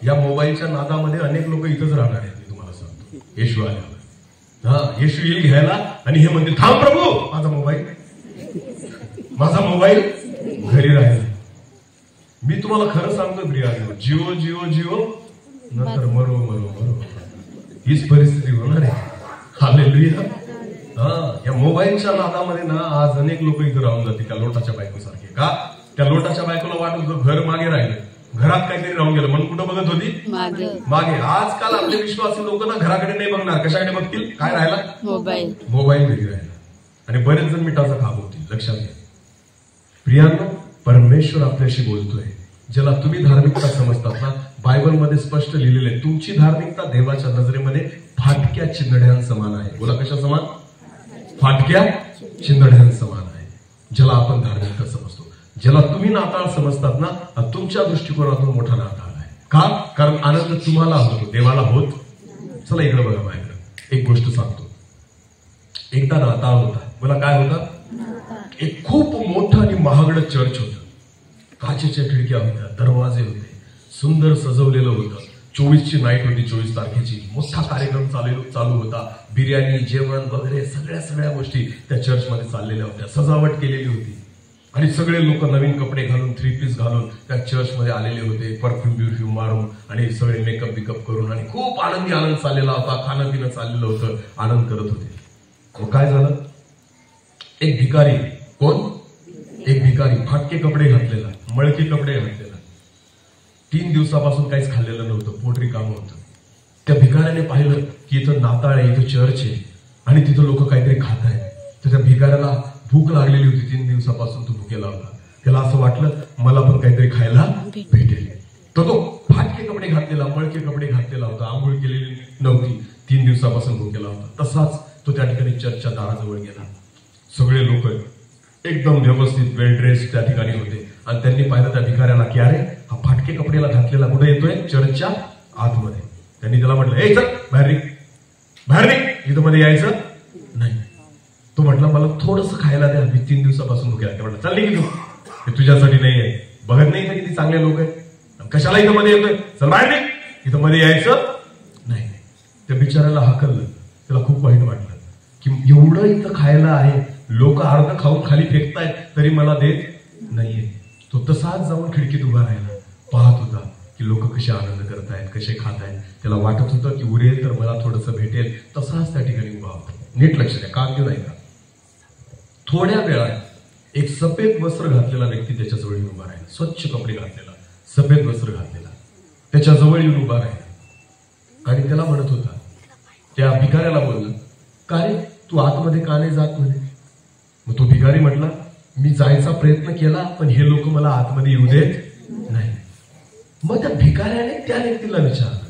या मोबाईलच्या नादामध्ये अनेक लोक इथंच राहणार आहेत. मी तुम्हाला सांगतो, येशू आल्यावर. येशू येईल घ्यायला आणि हे म्हणतील, थांब प्रभू, माझा मोबाईल घरी राहिला. मी तुम्हाला खरं सांगतो प्रियानो, जिओ नंतर मरो हीच परिस्थिती होणार आहे. हालेलुया. या मोबाईलच्या नादामध्ये ना आज अनेक लोक इथं राहून जाते त्या लोटाच्या बायकोसारखे. का? त्या लोटाच्या बायकोला वाटत घर मागे राहिलं, घरात काहीतरी राहून गेलं, मन कुठं बघत होती? मागे. आजकाल आपले विश्वासी लोक ना घराकडे नाही बघणार, कशाकडे बघतील? काय राहिला? मोबाईल घरी राहिला. आणि बरेच जण मिठाचा खाप होतील. लक्षात घ्या प्रियांनो, परमेश्वर आपल्याशी बोलतोय. ज्याला तुम्ही धार्मिकता समजतात ना, बायबलमध्ये स्पष्ट लिहिलेलं आहे, तुमची धार्मिकता देवाच्या नजरेमध्ये फाटक्या चिंधड्यांसमान आहे. बोला कशा समान? फाटक्या चिंधड्यांसमान आहे. ज्याला आपण धार्मिकता समजतो, ज्याला तुम्ही नाताळ समजतात ना, तुमच्या दृष्टिकोनातून मोठा नाताळ आहे. का? कारण आनंद तुम्हाला होतो, देवाला होत. चला इकडे बघा माझ्याकडे एक गोष्ट सांगतो. एकदा नाताळ होता. मला काय होता? एक खूप मोठं आणि महागडं चर्च होतं. काचेच्या खिडक्या होत्या, दरवाजे होते, सुंदर सजवलेलं होतं. 24ची नाईट होती, 24 तारखेची. मोठा कार्यक्रम चालू होता. बिर्याणी, जेवण वगैरे सगळ्या गोष्टी त्या चर्चमध्ये चाललेल्या होत्या. सजावट केलेली होती आणि सगळे लोक नवीन कपडे घालून, 3 पीस घालून त्या चर्चमध्ये आलेले होते. परफ्यूम मारून आणि सगळे मेकअप बिकअप करून, आणि खूप आनंद चाललेला होता. खाणं पिणं चाललेलं होतं, आनंद करत होते. मग काय झालं? एक भिकारी. कोण? एक भिकारी, फाटके कपडे घातलेला, मळके कपडे घातलेला, 3 दिवसापासून काहीच खाल्लेलं नव्हतं, पोटरी काम होतं. त्या भिकाऱ्याने पाहिलं की इथं नाताळ आहे, इथं चर्च आहे आणि तिथं लोक काहीतरी खात आहेत. तर त्या भिकाऱ्याला भूक लागलेली होती. 3 दिवसापासून तो भुकेला होता. त्याला असं वाटलं मला पण काहीतरी खायला भेटेल. तर तो फाटके कपडे घातलेला, मळके कपडे घातलेला होता, आंघोळ केलेली नव्हती, 3 दिवसापासून भुकेला होता. तसाच तो त्या ठिकाणी चर्चच्या दाराजवळ गेला. सगळे लोक एकदम व्यवस्थित वेल ड्रेस त्या ठिकाणी होते आणि त्यांनी पाहिलं त्या भिकाऱ्याला की अरे हा फाटके कपडेला घातलेला कुठे येतोय? चर्चच्या आतमध्ये. त्यांनी त्याला म्हटलं, ए चल बाहेर निघ, इथं मध्ये यायचं नाही. तो म्हटला मला थोडंसं खायला द्या, मी 3 दिवसापासून भुकेला. ते म्हटलं चल निघ तू. हे तुझ्यासाठी नाही आहे. बघत नाही का किती चांगले लोक आहेत, कशाला इथं मध्ये येतोय, चल बाहेर नाही, इथं मध्ये यायचं नाही. त्या बिचाराला हाकललं, त्याला खूप वाईट वाटलं की एवढं इथं खायला आहे, लोक अर्ध खाऊन खाली फेकतायत तरी मला देत नाहीये. तो तसाच जाऊन खिडकीत उभा राहिला, पाहत होता की लोक कसे आनंद करतायत, कसे खात आहेत. त्याला वाटत होतं की उरेल तर मला थोडंसं भेटेल. तसाच त्या ठिकाणी उभा होता. नीट लक्ष द्या, काम घेऊ नाही का. थोड्या वेळात एक सफेद वस्त्र घातलेला व्यक्ती त्याच्या जवळ येऊन उभा राहिला. स्वच्छ कपडे घातलेला, सफेद वस्त्र घातलेला त्याच्या जवळ येऊन उभा राहिला आणि त्याला म्हणत होता, त्या भिकाऱ्याला बोलला, काय तू आतमध्ये का नाही जात म्हणे. मग तो भिकारी म्हटला, मी जायचा प्रयत्न केला पण हे लोक मला आतमध्ये येऊ देत नाही. मग त्या भिकाऱ्याने त्या व्यक्तीला विचारलं,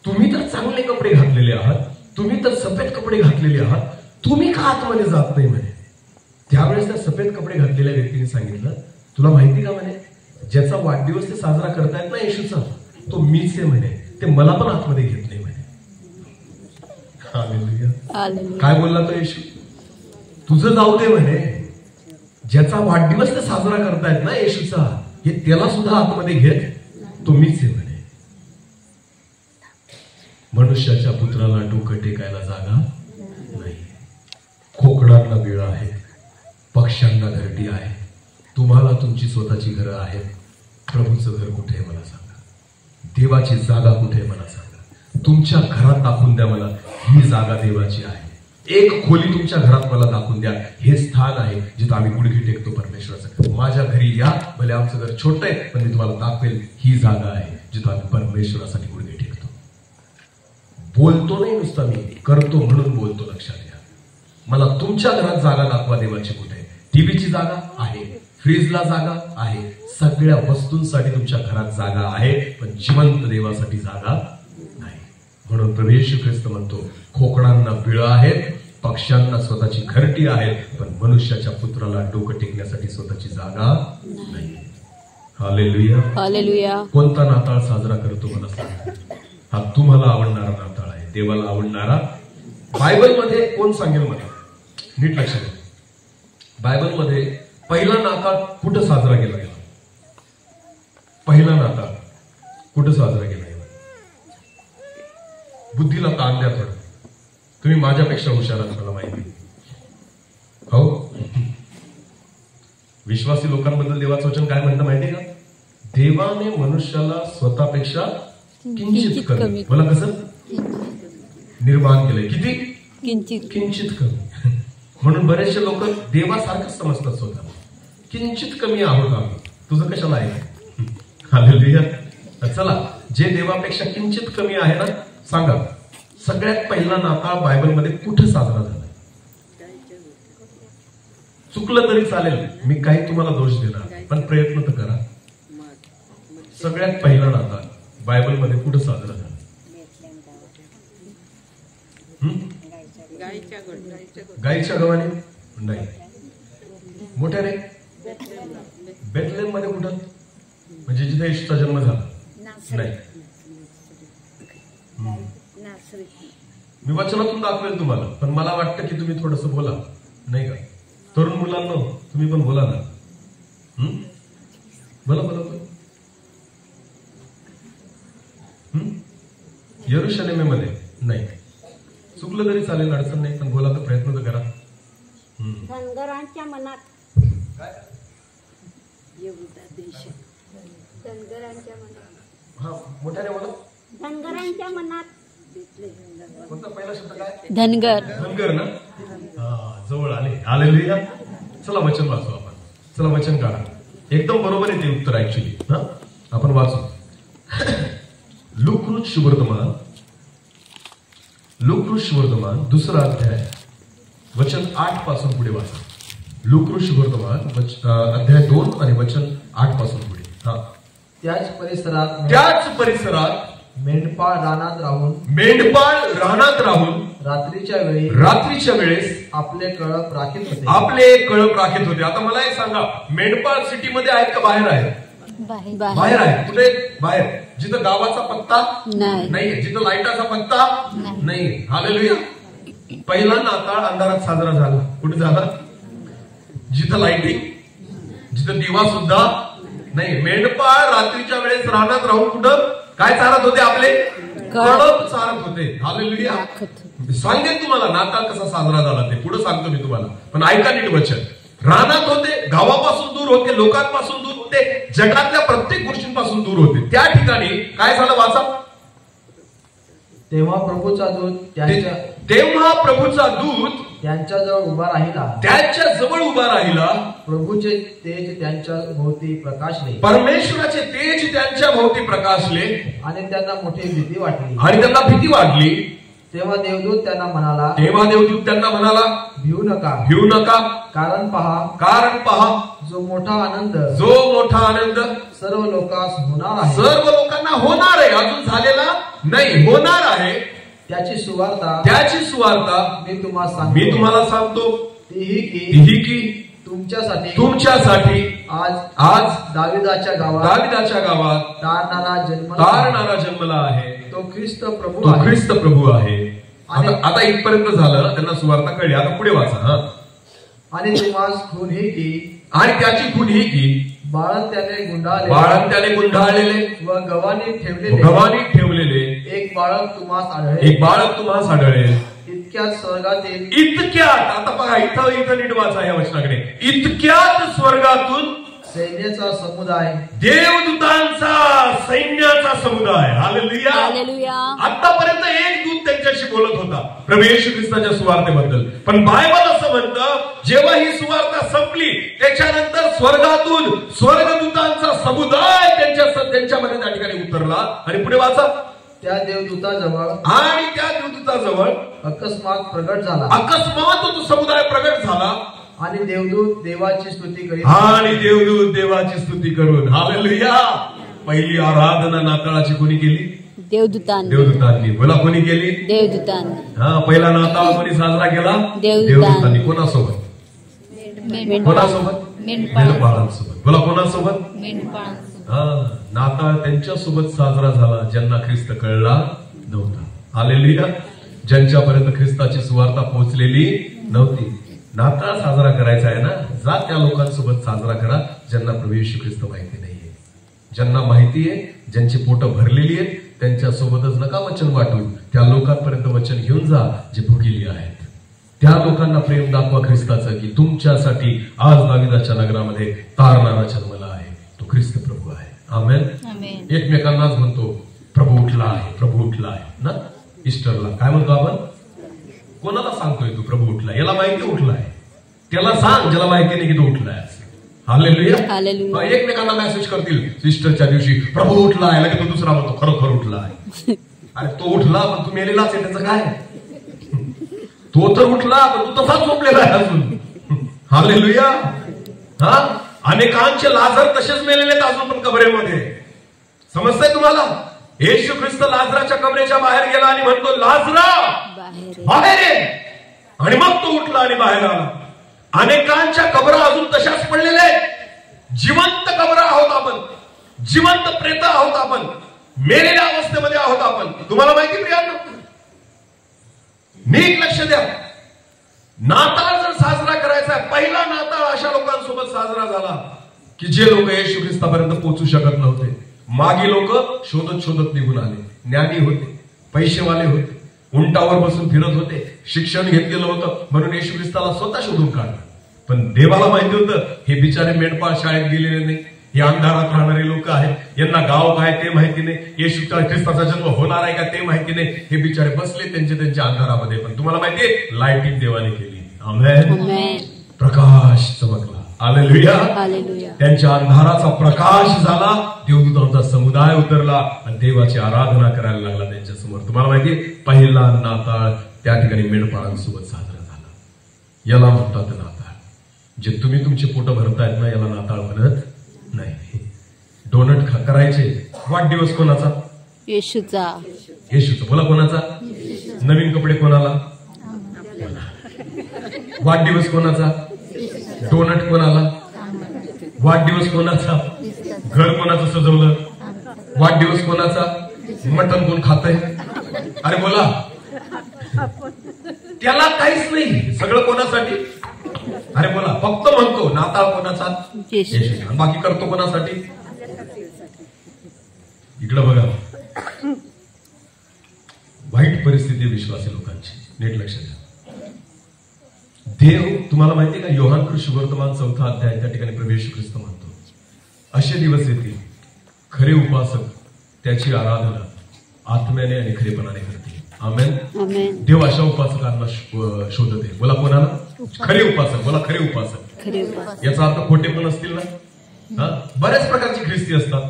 तुम्ही तर चांगले कपडे घातलेले आहात, तुम्ही तर सफेद कपडे घातलेले आहात, तुम्ही का आतमध्ये जात नाही म्हणे. त्यावेळेस त्या सफेद कपडे घातलेल्या व्यक्तीने सांगितलं, तुला माहिती का म्हणे, ज्याचा वाढदिवस ते साजरा करतायत ना येशूचा, तो मीच आहे म्हणे, ते मला पण आतमध्ये घेत नाही म्हणे. काय बोलला तो येशू, तुझं जाऊ दे म्हणे, ज्याचा वाढदिवस ते साजरा करतायत ना येशूचा, हे त्याला सुद्धा आतमध्ये घेत, तो मीच आहे म्हणे. मनुष्याच्या पुत्राला डोकं टेकायला जागा नाही. खोकडांना बिळ आहे, पक्ष्यांना घरटी आहे, तुम्हाला तुमची स्वतःची घरं आहेत. प्रभूचं घर कुठे आहे मला सांगा, देवाची जागा कुठे आहे मला सांगा. तुमच्या घरात दाखवून द्या मला, ही जागा देवाची आहे. एक खोली तुमच्या घरात मला दाखवून द्या, हे स्थान आहे जिथं आम्ही गुडघे टेकतो परमेश्वराचं. माझ्या घरी या, भले आमचं घर छोटं आहे पण मी तुम्हाला दाखवेल, ही जागा आहे जिथं आम्ही परमेश्वरासाठी गुडघे टेकतो. बोलतो नाही नुसता मी, करतो म्हणून बोलतो. लक्षात घ्या, मला तुमच्या घरात जागा दाखवा देवाची कुठे. टीव्हीची जागा आहे, फ्रीजला जागा आहे, सगळ्या वस्तूंसाठी तुमच्या घरात जागा आहे, पण जिवंत देवासाठी जागा नाही. म्हणून प्रभू येशू ख्रिस्त म्हणतो, खोकडांना बिळ आहेत, पक्ष्यांना स्वतःची घरटी आहे, पण मनुष्याच्या पुत्राला डोकं टेकण्यासाठी स्वतःची जागा नाही. Hallelujah, hallelujah. कोणता नाताळ साजरा करतो मला सांगा. हा तुम्हाला आवडणारा नाताळ आहे, देवाला आवडणारा. बायबलमध्ये कोण सांगेल मला, नीट लक्ष द्या. बायबलमध्ये पहिला नाताळ कुठं साजरा केला गेला, पहिला नाताळ कुठं साजरा केला गेला. बुद्धीला ताण द्या थोडं, तुम्ही माझ्यापेक्षा हुशार आहात मला माहिती. हो, विश्वासी लोकांबद्दल देवाचं वचन काय म्हणतं माहितीये का, देवाने मनुष्याला स्वतःपेक्षा किंचित कमी, मला कसं निर्माण केलंय, किती किंचित कमी. म्हणून बरेचसे लोक देवासारखंच समजतात स्वतः, किंचित कमी आहोत आम्ही, तुझं कशाला आहे. हालेलुया. चला, जे देवापेक्षा किंचित कमी आहे ना, सांगा सगळ्यात पहिला नाताळ बायबलमध्ये कुठे साजरा झाला. चुकलं तरी चालेल, मी काही तुम्हाला दोष देणार, पण प्रयत्न तर करा. सगळ्यात पहिला नाताळ बायबलमध्ये कुठे साजरा झाला. गाईच्या गव्हाने नाही, मोठ्याने बेथलेम मध्ये कुठं, म्हणजे जिथे येशूचा जन्म झाला नाही. मी वचनातून दाखवेल तुम्हाला, पण मला वाटतं की तुम्ही थोडंसं बोला, नाही का. तरुण मुलांना तुम्ही पण बोला ना. बोला बोला बोला. यरूशलेमेमध्ये नाही, चुकलं तरी चालेल, अडचण नाही, पण बोला तर प्रयत्न तर करा. धनगरांच्या मनात, धनगरांच्या मनात, हा मोठ्याने बोला. धनगरांच्या मनात. कोणता पहिला शब्द काय, धनगर. धनगर ना, जवळ आले. हालेलुया. चला वचन वाचू आपण, चला वचन काढा. एकदम बरोबर आहे ते उत्तर ऍक्च्युली. हा आपण वाचू. लूक शुभवर्तमान, लूक शुभवर्तमान 2रा अध्याय वचन 8 पासून पुढे वाचा. लूक शुभवर्तमान अध्याय 2 आणि वचन 8 पासून पुढे. हा. त्याच परिसरात मेंढपाळ रानात राहून रात्रीच्या वेळेस आपले कळप राखीत होते. आता मला एक सांगा, मेंढपाळ सिटीमध्ये आहेत का बाहेर आहेत? बाहेर आहे. कुठे बाहेर? जिथं गावाचा पत्ता नाही, जिथं लाईटाचा पत्ता नाही. हालेलुया. पहिला नाताळ अंधारात साजरा झाला. कुठे झाला? जिथं लाईटिंग, जिथं दिवा सुद्धा नाही. मेंढपाळ रात्रीच्या वेळेस रानात राहून कुठं काय चारत होते? आपले कळप चारत होते. हालेलुया. सांगेन तुम्हाला नाताळ कसा साजरा झाला ते पुढे सांगतो मी तुम्हाला, पण ऐका नीट वचन. रानात होते, गावापासून दूर होते, लोकांपासून दूर होते, जगातल्या प्रत्येक गोष्टींपासून दूर होते. त्या ठिकाणी काय झालं वाचा. तेव्हा प्रभूचा दूत त्यांच्याजवळ उभा राहिला. त्यांच्या जवळ उभा राहिला. प्रभूचे तेज त्यांच्या भोवती प्रकाशले. परमेश्वराचे तेज त्यांच्या भोवती प्रकाशले आणि त्यांना मोठी भीती वाटली. तेव्हा देवदूत त्यांना म्हणाला, भिवू नका, कारण पहा जो मोठा आनंद सर्व लोकांना होणार आहे. अजून झालेला नाही, होणार आहे. त्याची सुवार्ता मी तुम्हाला सांगतो तीही की तुमच्यासाठी आज दाविदाच्या गावात तारणारा जन्मला आहे. तो ख्रिस्त प्रभू आहे. आता इथपर्यंत झालं, त्यांना सुवार्ता कळली. आता पुढे वाचा. आणि तुम्हाला खून ही की, आणि त्याची खून ही की बाळण त्याने गुंडाळलेले व गव्हाणी ठेवलेले एक बाळक तुम्हास आढळेल. इतक्यात आता बघा, इथं नीट वाचा या वचनाकडे. इतक्यात स्वर्गातून सैन्याचा समुदाय, देवदूतांचा सैन्याचा समुदाय. हालेलुया. आतापर्यंत एक दूत त्यांच्याशी बोलत होता प्रभू येशू ख्रिस्ताच्या सुवार्तेबद्दल, पण बायबल असं म्हणतं जेव्हा ही सुवार्ता संपली त्याच्यानंतर स्वर्गातून स्वर्गदूतांचा समुदाय त्यांच्यामध्ये त्या ठिकाणी उतरला. आणि पुढे वाचा. त्या देवदूताजवळ अकस्मात तो समुदाय प्रगट झाला. आणि देवदूत देवाची स्तुती करून हालेलुया. पहिली आराधना नाताळाची कोणी केली? देवदूतांनी. बोला, कोणी केली? देवदूतांनी. पहिला नाताळ कोणी साजरा केला? देवदूतांनी. कोणासोबत? मेंढपाळांसोबत. बोला, कोणासोबत? नाताळ त्यांच्यासोबत साजरा झाला ज्यांना ख्रिस्त कळला नव्हता. हालेलुया. ज्यांच्यापर्यंत ख्रिस्ताची सुवार्ता पोहोचलेली नव्हती. नाताळ साजरा करायचा आहे ना, जा त्या लोकांसोबत साजरा करा ज्यांना प्रभू येशू ख्रिस्त माहिती नाहीये. ज्यांना माहिती आहे, ज्यांची पोटं भरलेली आहेत, त्यांच्यासोबतच नका वचन वाटून त्या लोकांपर्यंत वचन घेऊन जा जे भुकेली आहेत. त्या लोकांना प्रेम दाखवा ख्रिस्ताचं, की तुमच्यासाठी आज दाविदाच्या नगरामध्ये तारणारा जन्मला आहे. तो ख्रिस्त प्रभू आहे. आमेन. एकमेकांनाच म्हणतो प्रभू उठला आहे ना. ईस्टरला काय म्हणतो आपण? कोणाला सांगतोय तू प्रभू उठला? याला माहिती उठलाय, त्याला सांग ज्याला माहिती नाही की तो उठलाय. हालेलुया. एकमेकांना मेसेज करतील ईस्टरच्या दिवशी प्रभू उठला आहे, लगेच तो दुसरा म्हणतो खरोखर उठला आहे. अरे तो उठला पण तू मेलेलाच आहे, त्याचं काय? तो तर उठला पण तू तसाच झोपलेला आहे अजून. हालेलुया. अनेकांचे लाजर तसेच मेलेले आहेत अजून पण कबरेमध्ये. समजतंय तुम्हाला? येशू ख्रिस्त लाजराच्या कबरेच्या बाहेर गेला आणि म्हणतो लाजरा बाहेर ये, आणि मग तो उठला आणि बाहेर आला. अनेकांच्या कबरा अजून तशाच पडलेल्या आहेत. जिवंत कबरा आहोत आपण, जिवंत प्रेत आहोत आपण, मेलेल्या अवस्थेमध्ये आहोत आपण. तुम्हाला माहिती प्रियांनो? नीट लक्ष द्या. नाताळ जर साजरा करायचा आहे, पहिला नाताळ अशा लोकांसोबत साजरा झाला की जे लोक येशू ख्रिस्तापर्यंत पोहोचू शकत नव्हते. मागे लोक शोधत निघून आले. ज्ञानी होते, पैसेवाले होते, उंटावर बसून फिरत होते, शिक्षण घेतलेलं होतं म्हणून येशू ख्रिस्ताला स्वतः शोधून काढलं. पण देवाला माहिती होतं हे बिचारे मेंढपाळ शाळेत गेलेले नाही, हे अंधारात राहणारे लोक आहेत, यांना गाव काय ते माहिती नाही, येशू ख्रिस्ताचा जन्म होणार आहे का ते माहिती नाही. हे बिचारे बसले त्यांच्या अंधारामध्ये. पण तुम्हाला माहितीये लाईटिंग देवाने केली. आमेन. प्रकाश चमकला. हालेलुया. त्यांच्या अंधाराचा प्रकाश झाला. देवदूतांचा समुदाय उतरला आणि देवाची आराधना करायला लागला त्यांच्या समोर. तुम्हाला माहितीये पहिला नाताळ त्या ठिकाणी मेंढपाळांसोबत साजरा झाला. याला म्हणतात नाताळ. जे तुम्ही तुमचे पोट भरतायत ना, याला नाताळ म्हणत नाही. डोनट करायचे. वाढदिवस कोणाचा? येशूचा. बोला, कोणाचा? नवीन कपडे कोणाला? वाढदिवस कोणाचा? डोनट कोणाला? वाढदिवस कोणाचा? घर कोणाचं सजवलं? वाढदिवस कोणाचा? मटण कोण खातंय? अरे बोला. त्याला काहीच नाही. सगळं कोणासाठी? अरे बोला, फक्त म्हणतो नाताळ कोणाचा? येशूचा. बाकी करतो कोणासाठी? इकडं बघा, वाईट परिस्थिती विश्वासी लोकांची, नीट लक्ष द्या. देव, तुम्हाला माहिती का, योहान सुवर्तमान 4 अध्याय, त्या ठिकाणी प्रभू येशू ख्रिस्त म्हणतो, असे दिवस येतील खरे उपासक त्याची आराधना आत्म्याने आणि खरेपणाने करतील. आमेन. देव अशा उपासकांना शोधते. बोला कोणाला? खरे उपासक. बोला खरे उपासक. याचा अर्थ खोटे पण असतील ना. बऱ्याच प्रकारचे ख्रिस्ती असतात.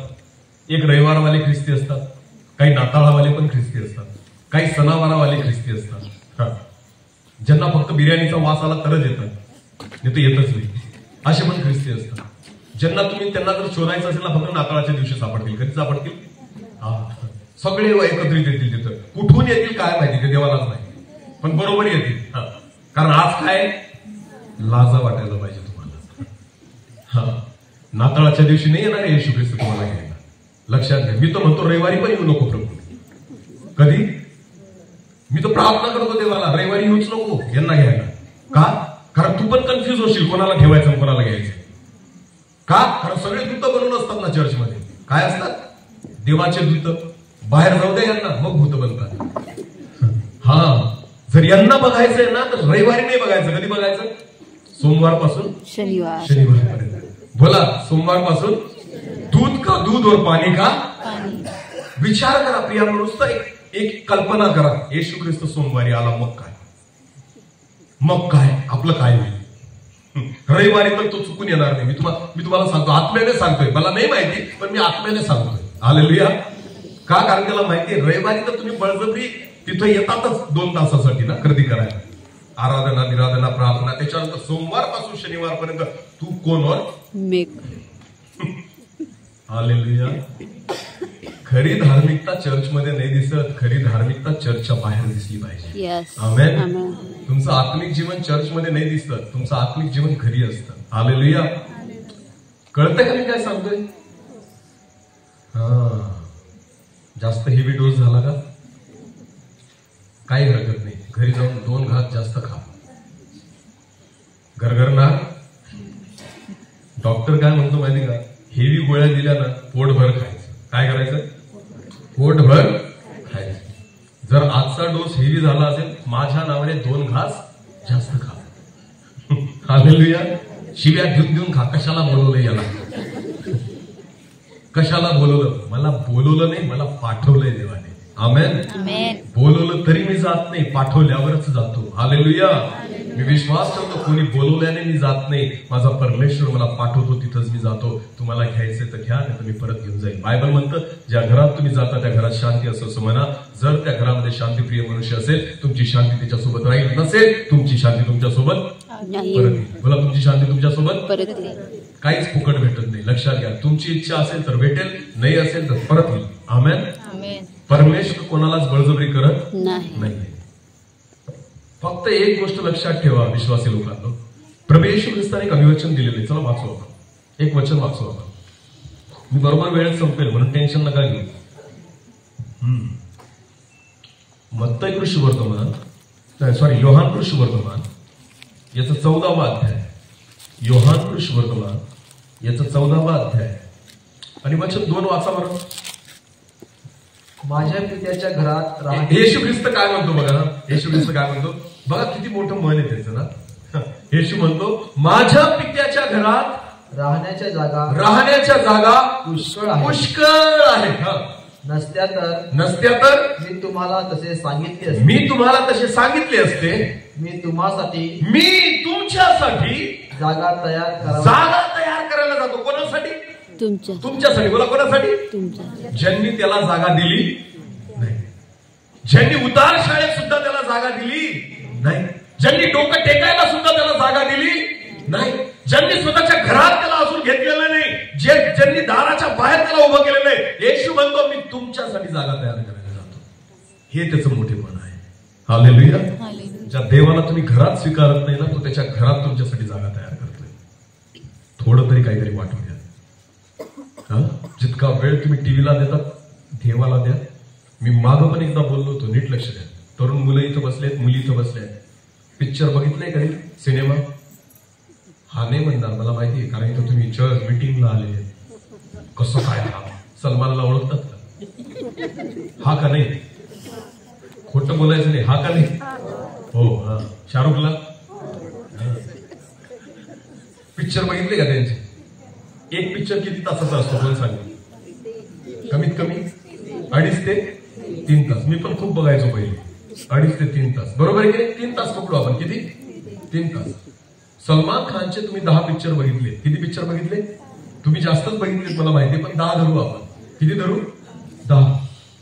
एक रविवारवाले ख्रिस्ती असतात, काही नाताळावाले पण ख्रिस्ती असतात, काही सणावारावाले ख्रिस्ती असतात, ज्यांना फक्त बिर्याणीचा वास आला तरच येतात, नाही तर येतच नाही, असे पण ख्रिस्ती असतात. ज्यांना तुम्ही त्यांना जर शोधायचं असेल ना, फक्त नाताळाच्या दिवशी सापडतील. कधी सापडतील? सगळे एकत्रित येतील तिथं. कुठून येतील काय माहिती, ते देवालाच माहिती, पण बरोबर येतील. कारण आज काय लाजा वाटायला पाहिजे तुम्हाला. नाताळाच्या दिवशी नाही येणार येशू ख्रिस्त तुम्हाला घ्यायला. लक्षात घ्या. मी तर म्हणतो रविवारी पण येऊ नको प्रभू. कधी? मी तर प्रार्थना करतो देवाला, रविवारी येऊच नको यांना घ्यायला. का? कारण तू पण कन्फ्युज होशील कोणाला ठेवायचं कोणाला घ्यायचं. का? कारण सगळे दूत बनवून असतात ना चर्चमध्ये. काय असतात? देवाचे दूत. बाहेर जाऊ द्या यांना, मग भूत बनतात. जर यांना बघायचंय ना तर रविवारी नाही बघायचं. कधी बघायचं? सोमवारपासून शनिवारपर्यंत. बोला, सोमवारपासून. दूध का दूध और पाणी का पाणी. विचार करा प्रिया, नुसतं एक कल्पना करा, येशू ख्रिस्त सोमवारी आला, मग काय आपलं काय होईल? रविवारी तर तो चुकून येणार नाही. मी तुम्हाला सांगतो, आत्म्याने सांगतोय, मला नाही माहिती पण मी आत्म्याने सांगतोय. हालेलुया. का? कारण त्याला माहितीये रविवारी तर तुम्ही बळजबरी तिथे येतातच 2 तासासाठी ना खरेदी करायला, आराधना निराधना प्रार्थना. त्याच्यानंतर सोमवारपासून शनिवारपर्यंत तू कोणवर? हालेलुया. खरी धार्मिकता चर्चमध्ये नाही दिसत, खरी धार्मिकता चर्चच्या बाहेर दिसली पाहिजे. आमेन. तुमचं आत्मिक जीवन चर्चमध्ये नाही दिसत, तुमचं आत्मिक जीवन घरी असतं. हालेलुया. कळतंय का मी काय सांगतोय? जास्त हेवी डोस झाला का? काही हरकत नाही, घरी जाऊन 2 घास जास्त खा. गरगरणार. डॉक्टर काय म्हणतो माहिती का? हेवी गोळ्या दिल्या ना, पोटभर खायचं. काय करायचं? पोटभर खायचं. जर आजचा डोस हेवी झाला असेल, माझ्या नावाने 2 घास जास्त खा. हालेलुया. शिव्या घेऊन खा. कशाला बोलवलं याला? कशाला बोलवलं? मला बोलवलं नाही, मला पाठवलंय देवाने. आमेन. बोलवलं तरी मी जात नाही, पाठवल्यावरच जातो. हालेलुया. मी विश्वास ठेवतो, कोणी बोलवल्याने मी जात नाही, माझा परमेश्वर मला पाठवतो, तिथंच मी जातो. तुम्हाला घ्यायचंय तर घ्या, नाही तर मी परत घेऊन जाईल. बायबल म्हणतं, ज्या घरात तुम्ही जाता त्या घरात शांती असं म्हणा. जर त्या घरामध्ये शांतीप्रिय मनुष्य असेल, तुमची शांती त्याच्यासोबत राहील. नसेल, तुमची शांती तुमच्यासोबत परत येईल. बोला, तुमची शांती तुमच्यासोबत परत येईल. काहीच फुकट भेटत नाही. लक्षात घ्या. तुमची इच्छा असेल तर भेटेल, नाही असेल तर परत येईल. आमेन. परमेश्वर कोणालाच बळजबरी करत नाही. फक्त एक गोष्ट लक्षात ठेवा विश्वासी लोकांनो, प्रभू येशू ख्रिस्ताने एक अभिवचन दिलेले. चला वाचू आपण. एक वचन वाचू आपण. मी बरोबर वेळेत संपेल म्हणून टेन्शन नका घेऊ. मत्तई सुवर्तमान, योहान सुवर्तमान याचा 14वा अध्याय. योहान सुवर्तमान याचा 14वा अध्याय आणि वचन 2 वाचा बरं. माझ्या पित्याच्या घरात येशू ख्रिस्त काय म्हणतो बघा. येशू ख्रिस्त काय म्हणतो बघा, किती मोठं मन आहे त्याचं ना. येशू म्हणतो, माझ्या पित्याच्या घरात राहण्याच्या जागा पुष्कळ आहेत. नसत्या तर मी तुम्हाला तसे सांगितले असते. मी तुमच्यासाठी जागा तयार करायला जातो. कोणासाठी? तुमच्यासाठी. बोला, कोणासाठी? ज्यांनी त्याला जागा दिली नाही, ज्यांनी उतार शाळेत सुद्धा त्याला जागा दिली नाही, ज्यांनी डोकं टेकायला सुद्धा त्याला जागा दिली नाही, ज्यांनी स्वतःच्या घरात त्याला अजून घेतलेलं नाही, ज्यांनी दाराच्या बाहेर त्याला उभं केलेलं नाही. येशू म्हणतो, मी तुमच्यासाठी जागा तयार करायला जातो. हे त्याचं मोठेपण आहे. हालेलुया. ज्या देवाला तुम्ही घरात स्वीकारत नाही ना, तो त्याच्या घरात तुमच्यासाठी जागा तयार करतोय. थोडं तरी काहीतरी वाटू द्या. जितका वेळ तुम्ही टीव्हीला देतात, देवाला द्या. मी मागं पण एकदा बोललो होतो, नीट लक्ष द्या. तरुण मुलं इथं बसलेत, मुली इथं बसल्यात. पिक्चर बघितलंय कधी? सिनेमा हा नाही म्हणणार, मला माहिती आहे, कारण इथं तुम्ही चर्च मिटिंगला आलेले. कसं काय हा सलमानला ओळखतात का? हा का नाही? खोटं बोलायचं नाही, हा का नाही? हो. हा शाहरुखला पिक्चर बघितले का त्यांचे? एक पिक्चर किती तासाचा असतो कोण सांगेल? कमीत कमी 2.5 ते 3 तास. मी पण खूप बघायचो पहिले, 2.5 ते 3 तास. बरोबर आहे की नाही? 3 तास पकडू आपण. किती? 3 तास. सलमान खानचे तुम्ही 10 पिक्चर बघितले. किती पिक्चर बघितले? तुम्ही जास्तच बघितले मला माहिती, पण 10 धरू आपण. किती धरू? 10.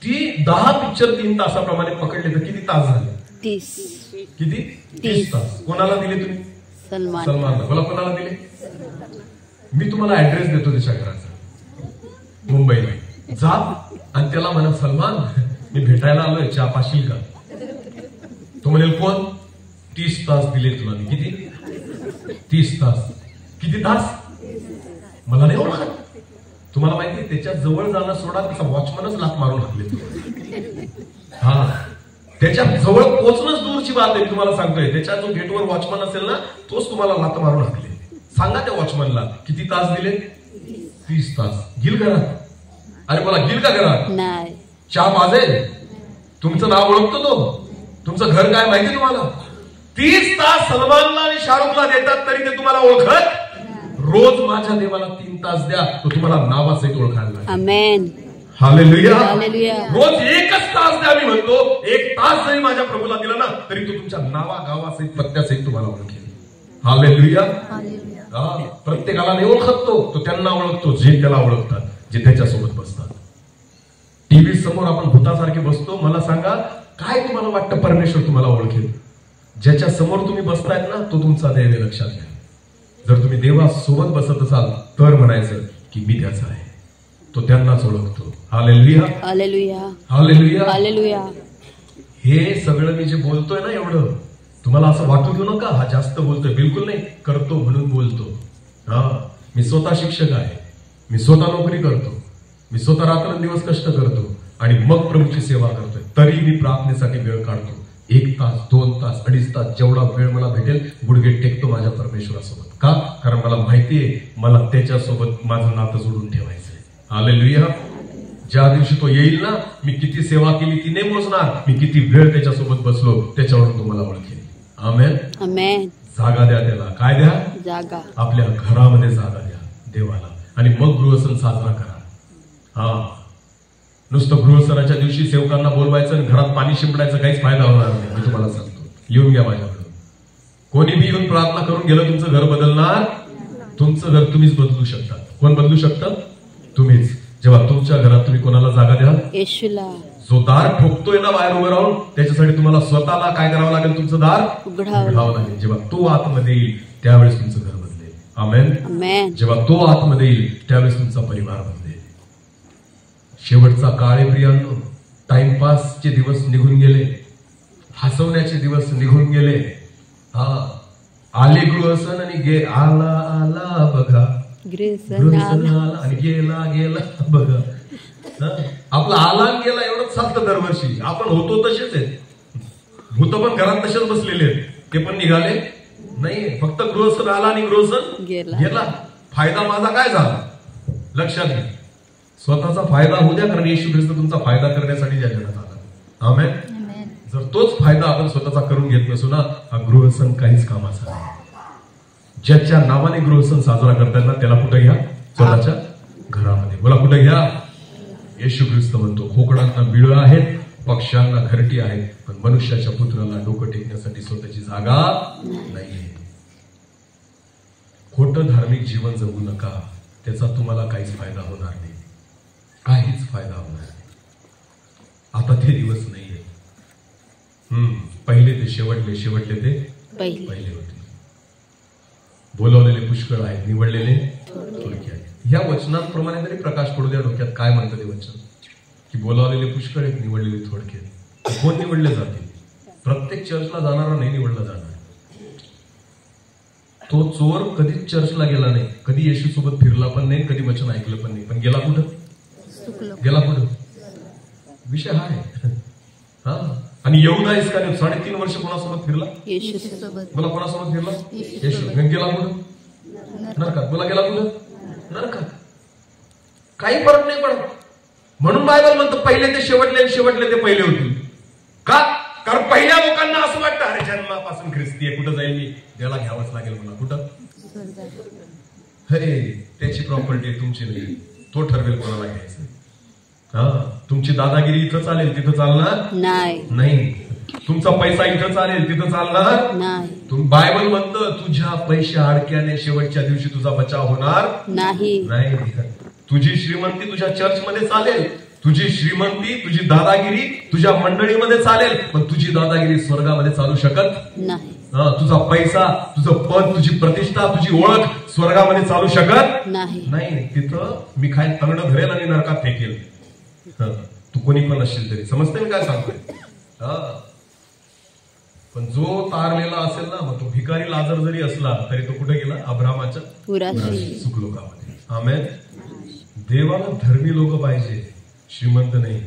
ती 10 पिक्चर 3 तासाप्रमाणे पकडले तर किती तास झाले? 30. किती? 30 तास. कोणाला दिले तुम्ही? सलमानला. मला कोणाला दिले? मी तुम्हाला ऍड्रेस देतो त्याच्या घराचा, मुंबईला. जा आणि त्याला म्हणा, सलमान मी भेटायला आलोय, चहा पाशील का? तो म्हणेल कोण? 30 तास दिले तुला मी. किती? 30 तास. किती तास? मला नाही ओळखत. तुम्हाला माहिती, त्याच्या जवळ जाणं सोडा, त्याचा वॉचमनच लाथ मारून हाकले. हा, त्याच्या जवळ पोहोचणंच दूरची बात आहे. तुम्हाला सांगतोय, त्याच्या जो गेटवर वॉचमन असेल ना, तोच तुम्हाला लाथ मारून हाकले. सांगा त्या वॉचमनला किती तास दिले? 30 तास. गिल घरात? अरे बोला, गिल का घरात? नाही. चहा पाजेल? तुमचं नाव ओळखतो तो? तुमचं घर काय माहिती तुम्हाला? 30 तास सलमानला आणि शाहरुखला देतात तरी ते तुम्हाला ओळखत? रोज माझ्या देवाला 3 तास द्या, तो तुम्हाला नावासहित ओळखायला लागेल. आमेन. हालेलुया. हालेलुया. रोज 1च तास द्या. मी म्हणतो 1 तास जरी माझ्या प्रभूला दिला ना, तरी तो तुमच्या नावा गावासहित पत्त्यासहित तुम्हाला ओळखेल. हालेलुया. प्रत्येकाला नाही ओळखत तो त्यांना ओळखतो जे त्याला ओळखतात, जे त्याच्यासोबत बसतात. टीव्ही समोर आपण भूतासारखे बसतो. मला सांगा, काय तुम्हाला वाटतं परमेश्वर तुम्हाला ओळखेल? ज्याच्या समोर तुम्ही बसतायत ना, तो तुमचा देव आहे, लक्षात घ्या. जर तुम्ही देवासोबत बसत असाल तर म्हणायचं की मी त्याचा आहे, तो त्यांनाच ओळखतो. हालेलुया. हालेलुया. हालेलुया. हालेलुया. हे सगळं मी जे बोलतोय ना, एवढं तुम्हाला असं वाटू देऊ नका हा जास्त बोलतोय. बिलकुल नाही, करतो म्हणून बोलतो. हा, मी स्वतः शिक्षक आहे, मी स्वतः नोकरी करतो, मी स्वतः रात्रंदिवस कष्ट करतो आणि मग प्रभूची सेवा करतोय. तरी मी प्रार्थनेसाठी वेळ काढतो. 1 तास, 2 तास, 2.5 तास, जेवढा वेळ मला भेटेल गुडघे टेकतो माझ्या परमेश्वरासोबत. का? कारण मला माहितीये मला त्याच्यासोबत माझं नातं जोडून ठेवायचंय. हालेलुया. ज्या दिवशी तो येईल ना, मी किती सेवा केली ती नाही मोजणार, मी किती वेळ त्याच्यासोबत बसलो त्याच्यावरून तुम्हाला ओळखेल. आमेन. आमेन. जागा द्या त्याला. काय द्या? जागा. आपल्या घरामध्ये जागा द्या देवाला, आणि मग गृहसण साजरा करा. हा, नुसतं गृहसणाच्या दिवशी सेवकांना बोलवायचं आणि घरात पाणी शिंपडायचं काहीच फायदा होणार नाही. मी तुम्हाला सांगतो, लिहून घ्या माझ्याकडून. कोणी बी येऊन प्रार्थना करून गेलं तुमचं घर बदलणार? तुमचं घर तुम्हीच बदलू शकता. कोण बदलू शकतं? तुम्हीच. जेव्हा तुमच्या घरात तुम्ही कोणाला जागा द्याल? येशूला. जो दार ठोकतोय ना बाहेर उभं राहून, त्याच्यासाठी तुम्हाला स्वतःला काय करावं लागेल? तुमचं दार उघडावं लागेल. जेव्हा तो आतमध्ये येईल त्यावेळेस तुमचं घर बदलेल. आमेन. आमेन. जेव्हा तो आतमध्ये येईल त्यावेळेस तुमचा परिवार बदलेल. शेवटचा काळ आहे प्रियांनो. टाइमपासचे दिवस निघून गेले, हसवण्याचे दिवस निघून गेले. हा, आले गृहसण आणि आला आला बघा, गृहसण आला आणि गेला गेला बघा. आपला आला गेला एवढंच चालतं दरवर्षी. आपण होतो तसेच आहेत. भूत पण घरात तसेच बसलेले आहेत, ते पण निघाले नाही. फक्त गृहसण आला आणि गृहसण गेला. फायदा माझा काय झाला? लक्षात घ्या. स्वतःचा फायदा होऊ द्या, कारण येशू ख्रिस्त तुमचा फायदा करण्यासाठी या जगात आला. आमेन. जर तोच फायदा आपण स्वतःचा करून घेत नसू ना, हा गृहसण काहीच कामाचा नाही. ज्याच्या नावाने गृहसण साजरा करतात ना, त्याला कुठे घ्या? स्वतःच्या घरामध्ये. बोला, कुठे घ्या? येशू ख्रिस्त म्हणतो, खोकडांना बिळं आहेत, पक्ष्यांना घरटी आहेत, पण मनुष्याच्या पुत्राला डोकं टेकण्यासाठी स्वतःची जागा नाहीये. खोटं धार्मिक जीवन जगू नका. त्याचा तुम्हाला काहीच फायदा होणार नाही, काहीच फायदा होणार नाही. आता ते दिवस नाहीये. पहिले ते शेवटले ते पहिले होते. बोलवलेले पुष्कळ आहेत, निवडलेले थोडके आहेत. ह्या वचनांप्रमाणे तरी प्रकाश पडू द्या डोक्यात. काय म्हणतं ते वचन? की बोलावलेले पुष्कळ आहेत, निवडलेले थोडके. कोण निवडले जातील? प्रत्येक चर्चला जाणारा नाही निवडला जाणार. तो चोर कधीच चर्चला गेला नाही, कधी येशू सोबत फिरला पण नाही, कधी वचन ऐकलं पण नाही, पण गेला कुठं? गेला कुठं? विषय हा आहे. हा, आणि यहूदा इस्करियोत 3.5 वर्ष कोणासोबत फिरला? येशू सोबत. मला कोणासोबत फिरला? येशू. गेला कुठं? नरकात. बोला गेला कुठं? नरकात. काही फरक नाही पडत. म्हणून बायबल म्हणतो पहिले ते शेवटले, शेवटले ते पहिले होतील. का? कारण पहिल्या लोकांना असं वाटतं अरे जन्मापासून ख्रिस्ती आहे, कुठं जाईल मी, त्याला घ्यावंच लागेल मला. कुठं? हे त्याची प्रॉपर्टी आहे, तुमची नाही. तो ठरवेल कोणाला घ्यायचं. हा, तुमची दादागिरी इथं चालेल, तिथं चालणार नाही. तुमचा पैसा इथं चालेल, तिथं चालणार नाही. बायबल म्हणतं तुझ्या पैशा अडक्याने शेवटच्या दिवशी तुझा बचाव होणार नाही. तुझी श्रीमंती तुझ्या चर्चमध्ये चालेल, तुझी श्रीमंती, तुझी दादागिरी तुझ्या मंडळीमध्ये चालेल, पण तुझी दादागिरी स्वर्गामध्ये चालू शकत नाही. तुझा पैसा, तुझं पद, तुझी प्रतिष्ठा, तुझी ओळख स्वर्गामध्ये चालू शकत नाही. तिथं मी काय तंगड धरेल आणि नरकात फेकेल. तू कोणी पण असशील तरी. समजते मी काय सांगतोय? पण जो तारलेला असेल ना, मग तो भिकारी लाजर जरी असला तरी तो कुठे गेला? अब्रामाच्या सुखलोकामध्ये. आमेन. देवाला धर्मी लोक पाहिजे, श्रीमंत नाही.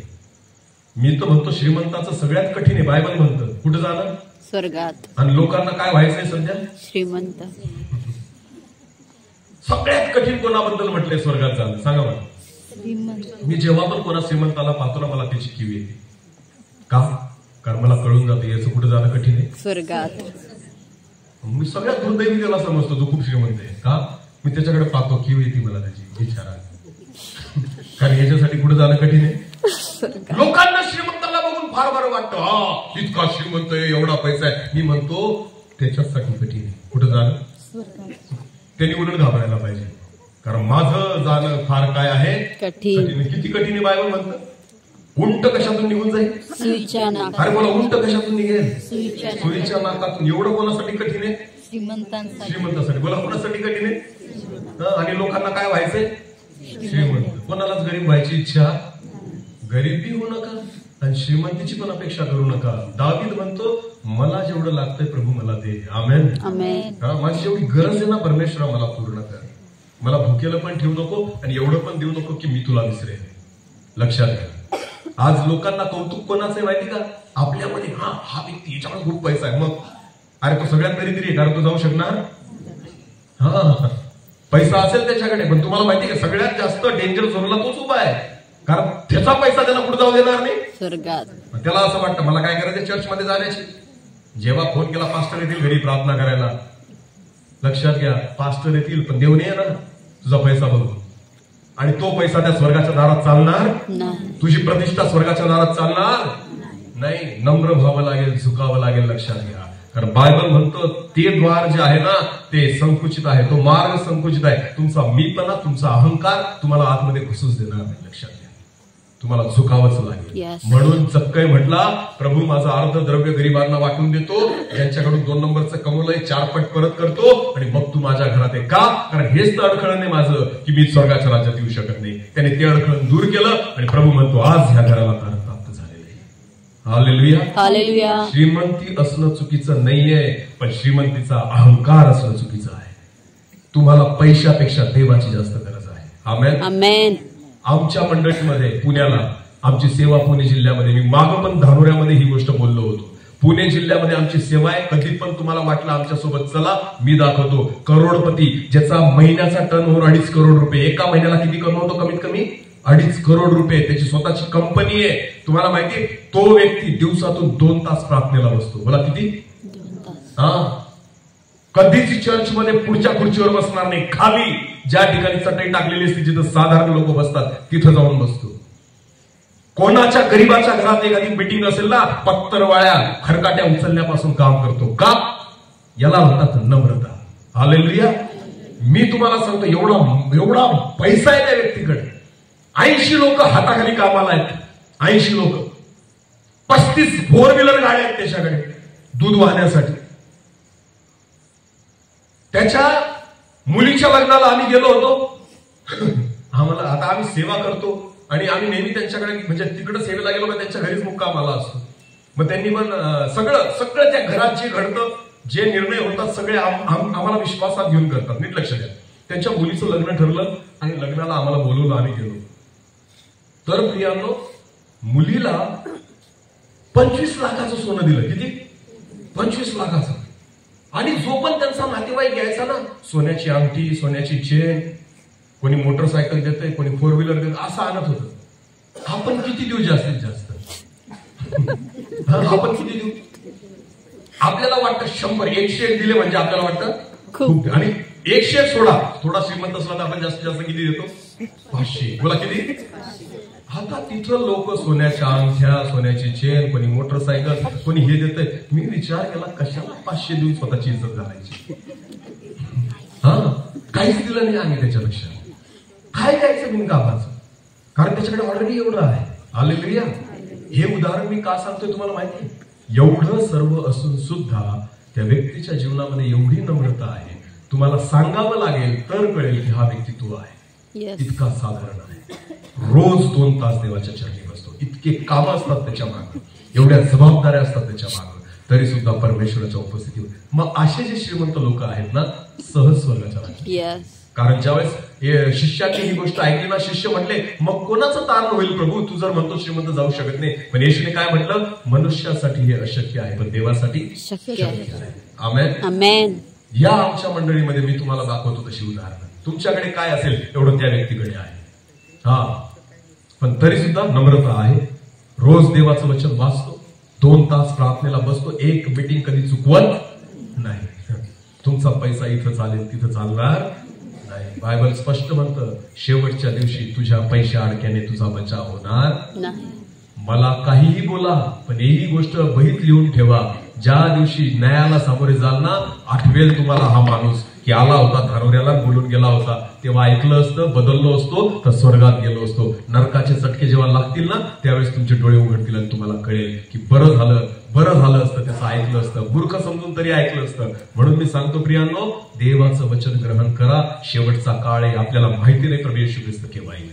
मी तर म्हणतो श्रीमंताचं सगळ्यात कठीण आहे. बायबल म्हणतं कुठं जाणं? स्वर्गात. आणि लोकांना काय व्हायचंय सध्या? श्रीमंत. सगळ्यात कठीण कोणाबद्दल म्हटलंय स्वर्गात जाणं? सांगा मला. मी जेव्हा पण कोणा श्रीमंताला पाहतो ना, मला त्याची किव येते. का? कारण मला कळून जाते याचं कुठं जाणं कठीण आहे? स्वर्गात. मी सगळ्यात दुर्दैवी त्याला समजतो जो खूप श्रीमंत आहे. का? मी त्याच्याकडे पाहतो, किव येते मला त्याची, विचारा. कारण याच्यासाठी कुठं जाणं कठीण आहे? लोकांना श्रीमंताला बघून फार बरं वाटतं, हा इतका श्रीमंत आहे, एवढा पैसा आहे. मी म्हणतो त्याच्यासाठी कठीण आहे. कुठं जाणं? त्यांनी उलट घाबरायला पाहिजे, कारण माझं जाणं फार काय आहे? कठीण. किती कठीण आहे? बायबल म्हणतं उंट कशातून निघून जाईल? अरे बोला, उंट कशातून निघेल? सुईच्या नाकातून. एवढं कोणासाठी कठीण आहे? श्रीमंतासाठी. बोला, कोणासाठी कठीण आहे? आणि लोकांना काय व्हायचंय? श्रीमंत. कोणालाच गरीब व्हायची इच्छा, गरीबी होऊ नका आणि श्रीमंतीची पण अपेक्षा करू नका. दावीद म्हणतो मला जेवढं लागतंय प्रभू मला दे. आमेन. माझी जेवढी गरज आहे ना परमेश्वरा मला पूर्ण कर. मला भुकेलं पण ठेवू नको आणि एवढं पण देऊ नको की मी तुला विसरेन. लक्षात घ्या. आज लोकांना कौतुक कोणाचं आहे माहिती का? आपल्यामध्ये. हा व्यक्ती याच्याकडे खूप पैसा आहे. मग अरे तो सगळ्यात दरिद्री आहे, कारण तो जाऊ शकणार? पैसा असेल त्याच्याकडे, पण तुम्हाला माहिती का सगळ्यात जास्त डेंजर झोनला तोच उभा आहे, कारण त्याचा पैसा त्याला कुठे जाऊ देणार नाही? स्वर्गात. त्याला असं वाटतं मला काय करायचं चर्चमध्ये जाण्याची. जेव्हा फोन केला पास्टर येतील घरी प्रार्थना करायला, लक्षात घ्या पास्टर येतील पण देव नाही येणार तुझा पैसा बघून. आणि तो पैसा त्या स्वर्गाच्या दारात चालणार नाही. तुझी प्रतिष्ठा स्वर्गाच्या दारात चालणार नाही. नम्र व्हावं लागेल, झुकावं लागेल. लक्षात घ्या. कारण बायबल म्हणतो ते द्वार जे आहे ना ते संकुचित आहे, तो मार्ग संकुचित आहे. तुमचा मीपणा, तुमचा अहंकार तुम्हाला आतमध्ये घुसूच देणार नाही. लक्षात घ्या. तुम्हाला झुकावंच लागेल. म्हणून चक्कय म्हटला प्रभू माझा अर्ध द्रव्य गरीबांना वाटून देतो, ज्यांच्याकडून 2 नंबरचं कमवलंय 4 पट परत करतो आणि मग तू माझ्या घरात आहे. का? कारण हेच तर अडखळण आहे माझं की मी स्वर्गाच्या राज्यात येऊ शकत नाही. त्याने ते अडखळण दूर केलं आणि प्रभू म्हणतो आज ह्या घराला तारण प्राप्त झालेलं आहे. हालेलुया. हालेलुया. श्रीमंती असणं चुकीचं नाहीये, पण श्रीमंतीचा अहंकार असणं चुकीचं आहे. तुम्हाला पैशापेक्षा देवाची जास्त गरज आहे. आमेन. आमेन. आमच्या मंडळीमध्ये पुण्याला आमची सेवा पुणे जिल्ह्यामध्ये, मी मागं पण धानोऱ्यामध्ये ही गोष्ट बोललो होतो. पुणे जिल्ह्यामध्ये आमची सेवा आहे. कधी पण तुम्हाला वाटलं आमच्यासोबत चला, मी दाखवतो. करोडपती ज्याचा महिन्याचा टर्नओव्हर 2.5 करोड रुपये, एका महिन्याला किती कमवतो? कमीत कमी 2.5 करोड रुपये. त्याची स्वतःची कंपनी आहे. तुम्हाला माहितीये तो व्यक्ती दिवसातून 2 तास प्रार्थनेला बसतो. बोला किती? 2 तास. कधीच चर्चमध्ये पुढच्या खुर्चीवर बसणार नाही, खाली ज्या ठिकाणी चटई टाकलेली असते जिथं साधारण लोक बसतात तिथं जाऊन बसतो. कोणाच्या गरीबाच्या घरात एखादी मीटिंग असेल ना, पत्तरवाळ्या खरकाट्या उचलण्यापासून काम करतो. का? याला म्हणतात नम्रता. हालेलुया. मी तुम्हाला सांगतो एवढा पैसा आहे त्या व्यक्तीकडे. 80 लोक हाताखाली कामाला आहेत. 80 लोक. 35 फोर व्हीलर गाड्या आहेत त्याच्याकडे दूध वाहण्यासाठी. त्याच्या मुलीच्या लग्नाला आम्ही गेलो होतो. आम्हाला आता आम्ही सेवा करतो आणि आम्ही नेहमी त्यांच्याकडे म्हणजे तिकडे सेवेला गेलो का त्यांच्या घरीच मुक्काम आला असतो. मग त्यांनी पण सगळं त्या घरात जे घडतं, जे निर्णय होतात सगळे आम्हाला विश्वासात घेऊन करतात. नीट लक्ष द्या. त्यांच्या मुलीचं लग्न ठरलं आणि लग्नाला आम्हाला बोलवलं, आम्ही गेलो. तर प्रियांनो मुलीला 25 लाखाचं सोनं दिलं. किती? 25 लाखाचं. आणि जो पण त्यांचा नातेवाईक यायचा ना, सोन्याची अंगठी, सोन्याची चेन, कोणी मोटरसायकल देतंय, कोणी 4 व्हीलर देत, असं आणत होतं. आपण किती देऊ जास्तीत जास्त? आपण किती देऊ? आपल्याला वाटतं 100, 101 दिले म्हणजे आपल्याला वाटतं खूप. आणि 101 सोडा, थोडा श्रीमंत असला तर आपण जास्तीत जास्त किती देतो? 500. बोला किती? आता तिथं लोक सोन्याच्या अंगठ्या, सोन्याची चेन, कोणी मोटरसायकल, कोणी हे देतंय. मी विचार केला, कशाला 500 देऊन स्वतःची इज्जत घालायची? काहीच दिलं नाही आम्ही त्याच्यापेक्षा. काय द्यायचं बिनकामाचं? कारण त्याच्याकडे ऑलरेडी एवढं आहे. हालेलुया. हे उदाहरण मी का सांगतोय तुम्हाला माहिती? एवढं सर्व असून सुद्धा त्या व्यक्तीच्या जीवनामध्ये एवढी नम्रता आहे, तुम्हाला सांगावं लागेल तर कळेल की हा व्यक्ती तो आहे. इतका साधारण आहे. रोज 2 तास देवाच्या चरणी बसतो. इतके कामं असतात त्याच्या मागे, एवढ्या जबाबदाऱ्या असतात त्याच्या मागे, तरी सुद्धा परमेश्वराच्या उपस्थितीवर. मग असे जे श्रीमंत लोक आहेत ना, सहज स्वर्गाच्या राज्यात. कारण ज्यावेळेस शिष्याची ही गोष्ट ऐकली ना, शिष्य म्हटले, मग कोणाचं तारण होईल प्रभू? तू जर म्हणतो श्रीमंत जाऊ शकत नाही, पण येशूने काय म्हटलं? मनुष्यासाठी हे अशक्य आहे, पण देवासाठी शक्य आहे. आमेन. आमेन. या आमच्या मंडळीमध्ये मी तुम्हाला दाखवतो तशी उदाहरणं. तुमच्याकडे काय असेल एवढं त्या व्यक्तीकडे आहे. पण तरी सुद्धा नम्रता आहे. रोज देवाचं वचन वाचतो, 2 तास प्रार्थनेला बसतो, एक मीटिंग कधी चुकवत नाही. तुमचा पैसा इथं चालेल तिथं चालणार नाही. बायबल स्पष्ट म्हणतं, शेवटच्या दिवशी तुझ्या पैशा अडक्याने तुझा बचाव होणार नाही. मला काहीही बोला, पण ही गोष्ट वहीत लिहून ठेवा. ज्या दिवशी न्यायाला सामोरे जाल ना, आठवेल तुम्हाला हा माणूस की आला होता धारोऱ्याला, बोलून गेला होता, तेव्हा ऐकलं असतं, बदललो असतो तर स्वर्गात गेलो असतो. नरकाचे चटके जेव्हा लागतील ना, त्यावेळेस तुमचे डोळे उघडतील आणि तुम्हाला कळेल की बरं झालं असतं त्याचं ऐकलं असतं. मूर्ख समजून तरी ऐकलं असतं. म्हणून मी सांगतो प्रियांनो, देवाचं वचन ग्रहण करा. शेवटचा काळ आहे, आपल्याला माहिती नाही प्रभू येशू ख्रिस्त केव्हा येईल.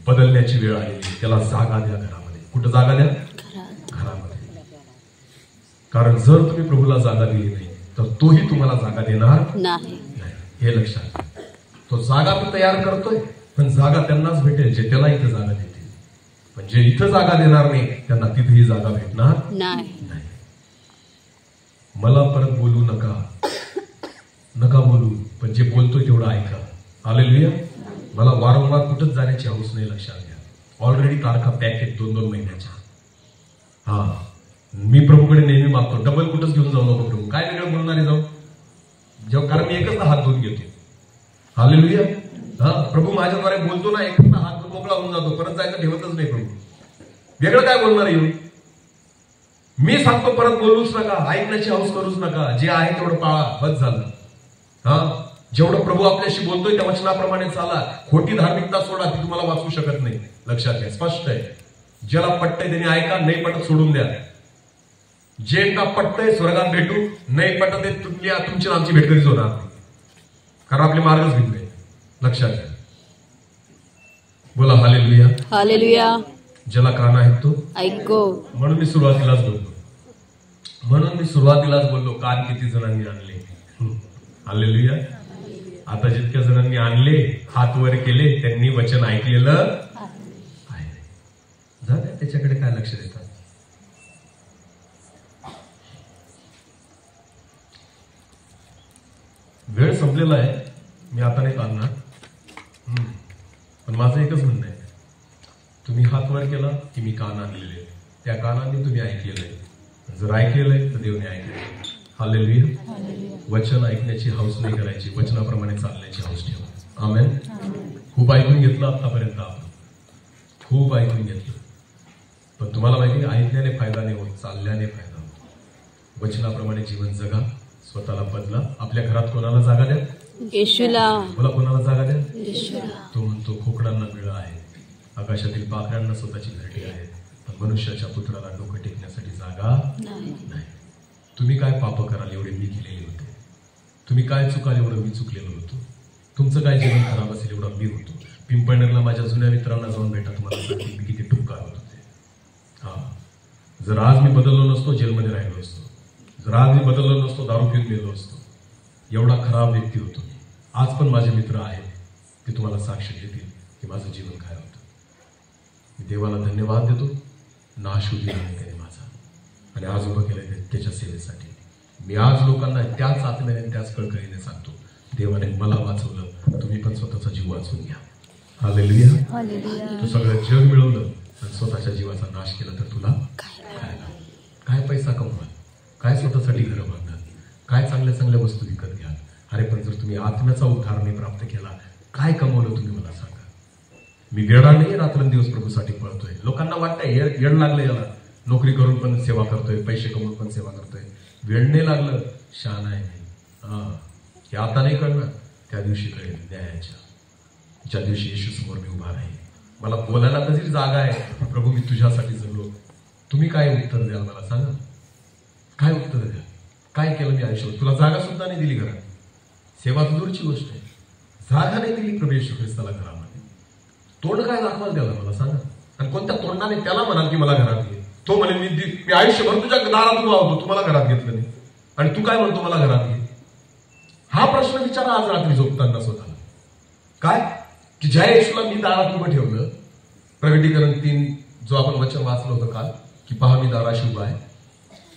बदलण्याची वेळ आलेली. त्याला जागा द्या घरामध्ये. कुठं जागा द्या? घरामध्ये. कारण जर तुम्ही प्रभूला जागा दिली नाही तर तोही तुम्हाला जागा देणार नाही. हे लक्षात. तो जागा तो तयार करतोय, पण जागा त्यांनाच भेटेल जे त्याला इथं जागा देतील. पण जे इथं जागा देणार नाही त्यांना तिथेही जागा भेटणार नाही. मला परत बोलू नका बोलू, पण जे बोलतोय तेवढं ऐका. हालेलुया. मला वारंवार कुठंच जाण्याची हौस नाही. लक्षात घ्या, ऑलरेडी तारखा पॅकेट 2-2 महिन्याच्या. मी प्रभूकडे नेहमी मागतो, डबल कुठंच घेऊन जाऊ नको प्रभू. काय वेगळं बोलणारे जाऊ जेव्हा, कारण मी एकच हात धुवून घेतो. हालेलुया. प्रभू माझ्याद्वारे बोलतो ना, एकच हात मोकळा होऊन जातो, परत जायचं ठेवतच नाही प्रभू. वेगळं काय बोलणार येऊन? मी सांगतो परत बोलूच नका, ऐकण्याची हौस करूच नका. जे आहे तेवढं पाळा, बस झालं. जेवढं प्रभू आपल्याशी बोलतोय त्या वचनाप्रमाणे चाला. खोटी धार्मिकता सोडा, ती तुम्हाला वाचू शकत नाही. लक्षात घ्या, स्पष्ट आहे. ज्याला पटतंय त्याने ऐका, नाही पटत सोडून द्या. जे का पटतंय स्वर्गात भेटू, नाही पटत तुमची आमची भेट कधीच होणार नाही, कारण आपले मार्गच भिजले. लक्षात घ्या. बोला हालेलुया. हालेलुया. ज्याला कान आहेत तो ऐको. म्हणून मी सुरुवातीलाच बोललो कान किती जणांनी आणले. हालेलुया. आता जितक्या जणांनी आणले, हात वर केले, त्यांनी वचन ऐकलेलं आहे. झालं, त्याच्याकडे काय लक्ष देतात? वेळ संपलेला आहे, मी आता नाही काढणार. पण माझं एकच म्हणणं आहे, तुम्ही हात वर केला की मी कान आणलेले, त्या कानाने तुम्ही ऐकलेलं. जर ऐकलेलंय तर देवने ऐकलेलं. हालेलुया. वचन ऐकण्याची हौस नाही करायची, वचनाप्रमाणे चालण्याची हौस ठेवा. आमेन. खूप ऐकून घेतलं आतापर्यंत आपण, खूप ऐकून घेतलं, पण तुम्हाला माहिती ऐकण्याने फायदा नाही होत, चालल्याने फायदा होतो. वचनाप्रमाणे जीवन जगा, स्वतःला बदला. आपल्या घरात कोणाला जागा द्या? येशूला. मला कोणाला जागा द्या? येशूला. तो म्हणतो खोकडांना बिळं आहे, आकाशातील पाखरांना स्वतःची घरटी आहे, पण मनुष्याच्या पुत्राला डोकं टेकण्यासाठी जागा नाही. तुम्ही काय पाप कराल एवढे मी केलेले होते, तुम्ही काय चुकाल एवढं मी चुकलेलो होतो, तुमचं काय जीवन खराब असेल एवढं मी होतो. पिंपळनेरला माझ्या जुन्या मित्रांना जाऊन भेटा, तुम्हाला सांगतील मी किती टुपकार होत होते. जर आज मी बदललो नसतो, जेलमध्ये राहिलो असतो. जर आज मी बदललो नसतो, दारू पिऊन गेलो असतो. एवढा खराब व्यक्ती होतो. आज पण माझे मित्र आहेत, ते तुम्हाला साक्ष देतील की माझं जीवन काय होतं. मी देवाला धन्यवाद देतो, नाश होऊ दिला नाही त्याने माझा, आणि आज उभं केलंय त्याच्या सेवेसाठी. मी आज लोकांना त्याच आत्म्याने त्याच कळकळीने सांगतो, देवाने मला वाचवलं, तुम्ही पण स्वतःचा जीव वाचवून घ्या. हालेलुया. तू सगळं जग मिळवलं आणि स्वतःच्या जीवाचा नाश केला तर तुला काय पैसा कमवाल, काय स्वतःसाठी घरं बांधाल, काय चांगल्या चांगल्या वस्तू विकत घ्याल. अरे पण जर तुम्ही आत्म्याचा उद्धार नाही प्राप्त केला, काय कमवलं तुम्ही मला सांगा. मी वेळा नाही रात्रंदिवस प्रभूसाठी पळतोय. लोकांना वाटतंय येड लागलं, याला नोकरी करून पण सेवा करतोय, पैसे कमवून पण सेवा करतोय. वेळ नाही लागलं, शान आहे नाही. हे आता नाही कळणार, त्या दिवशी कळेल न्यायाच्या, ज्या दिवशी येशू समोर मी उभा आहे. मला बोलायला तशी जागा आहे, प्रभू मी तुझ्यासाठी जगलो. तुम्ही काय उत्तर द्याल मला सांगा, काय उत्तर द्याल? काय केलं मी आयुष्यात? तुला जागा सुद्धा नाही दिली घरात. सेवा दूरची गोष्ट आहे, जागा नाही दिली प्रभू येशू ख्रिस्ताला घरामध्ये. तोंड काय दाखवाल त्याला मला सांगा? आणि कोणत्या तोंडाने त्याला म्हणाल की मला घरात घे? तो म्हणे मी आयुष्यभर तुझ्या दारात उभा होतो, तुम्हाला घरात घेतलं नाही, आणि तू काय म्हणतो मला घरात घे? हा प्रश्न विचारा आज रात्री झोपताना स्वतःला. काय की ज्या येशूला मी दारात उभं ठेवलं, प्रगटीकरण 3 जो आपण वचन वाचलं होतं काल, की पहा मी दाराशी उभा आहे.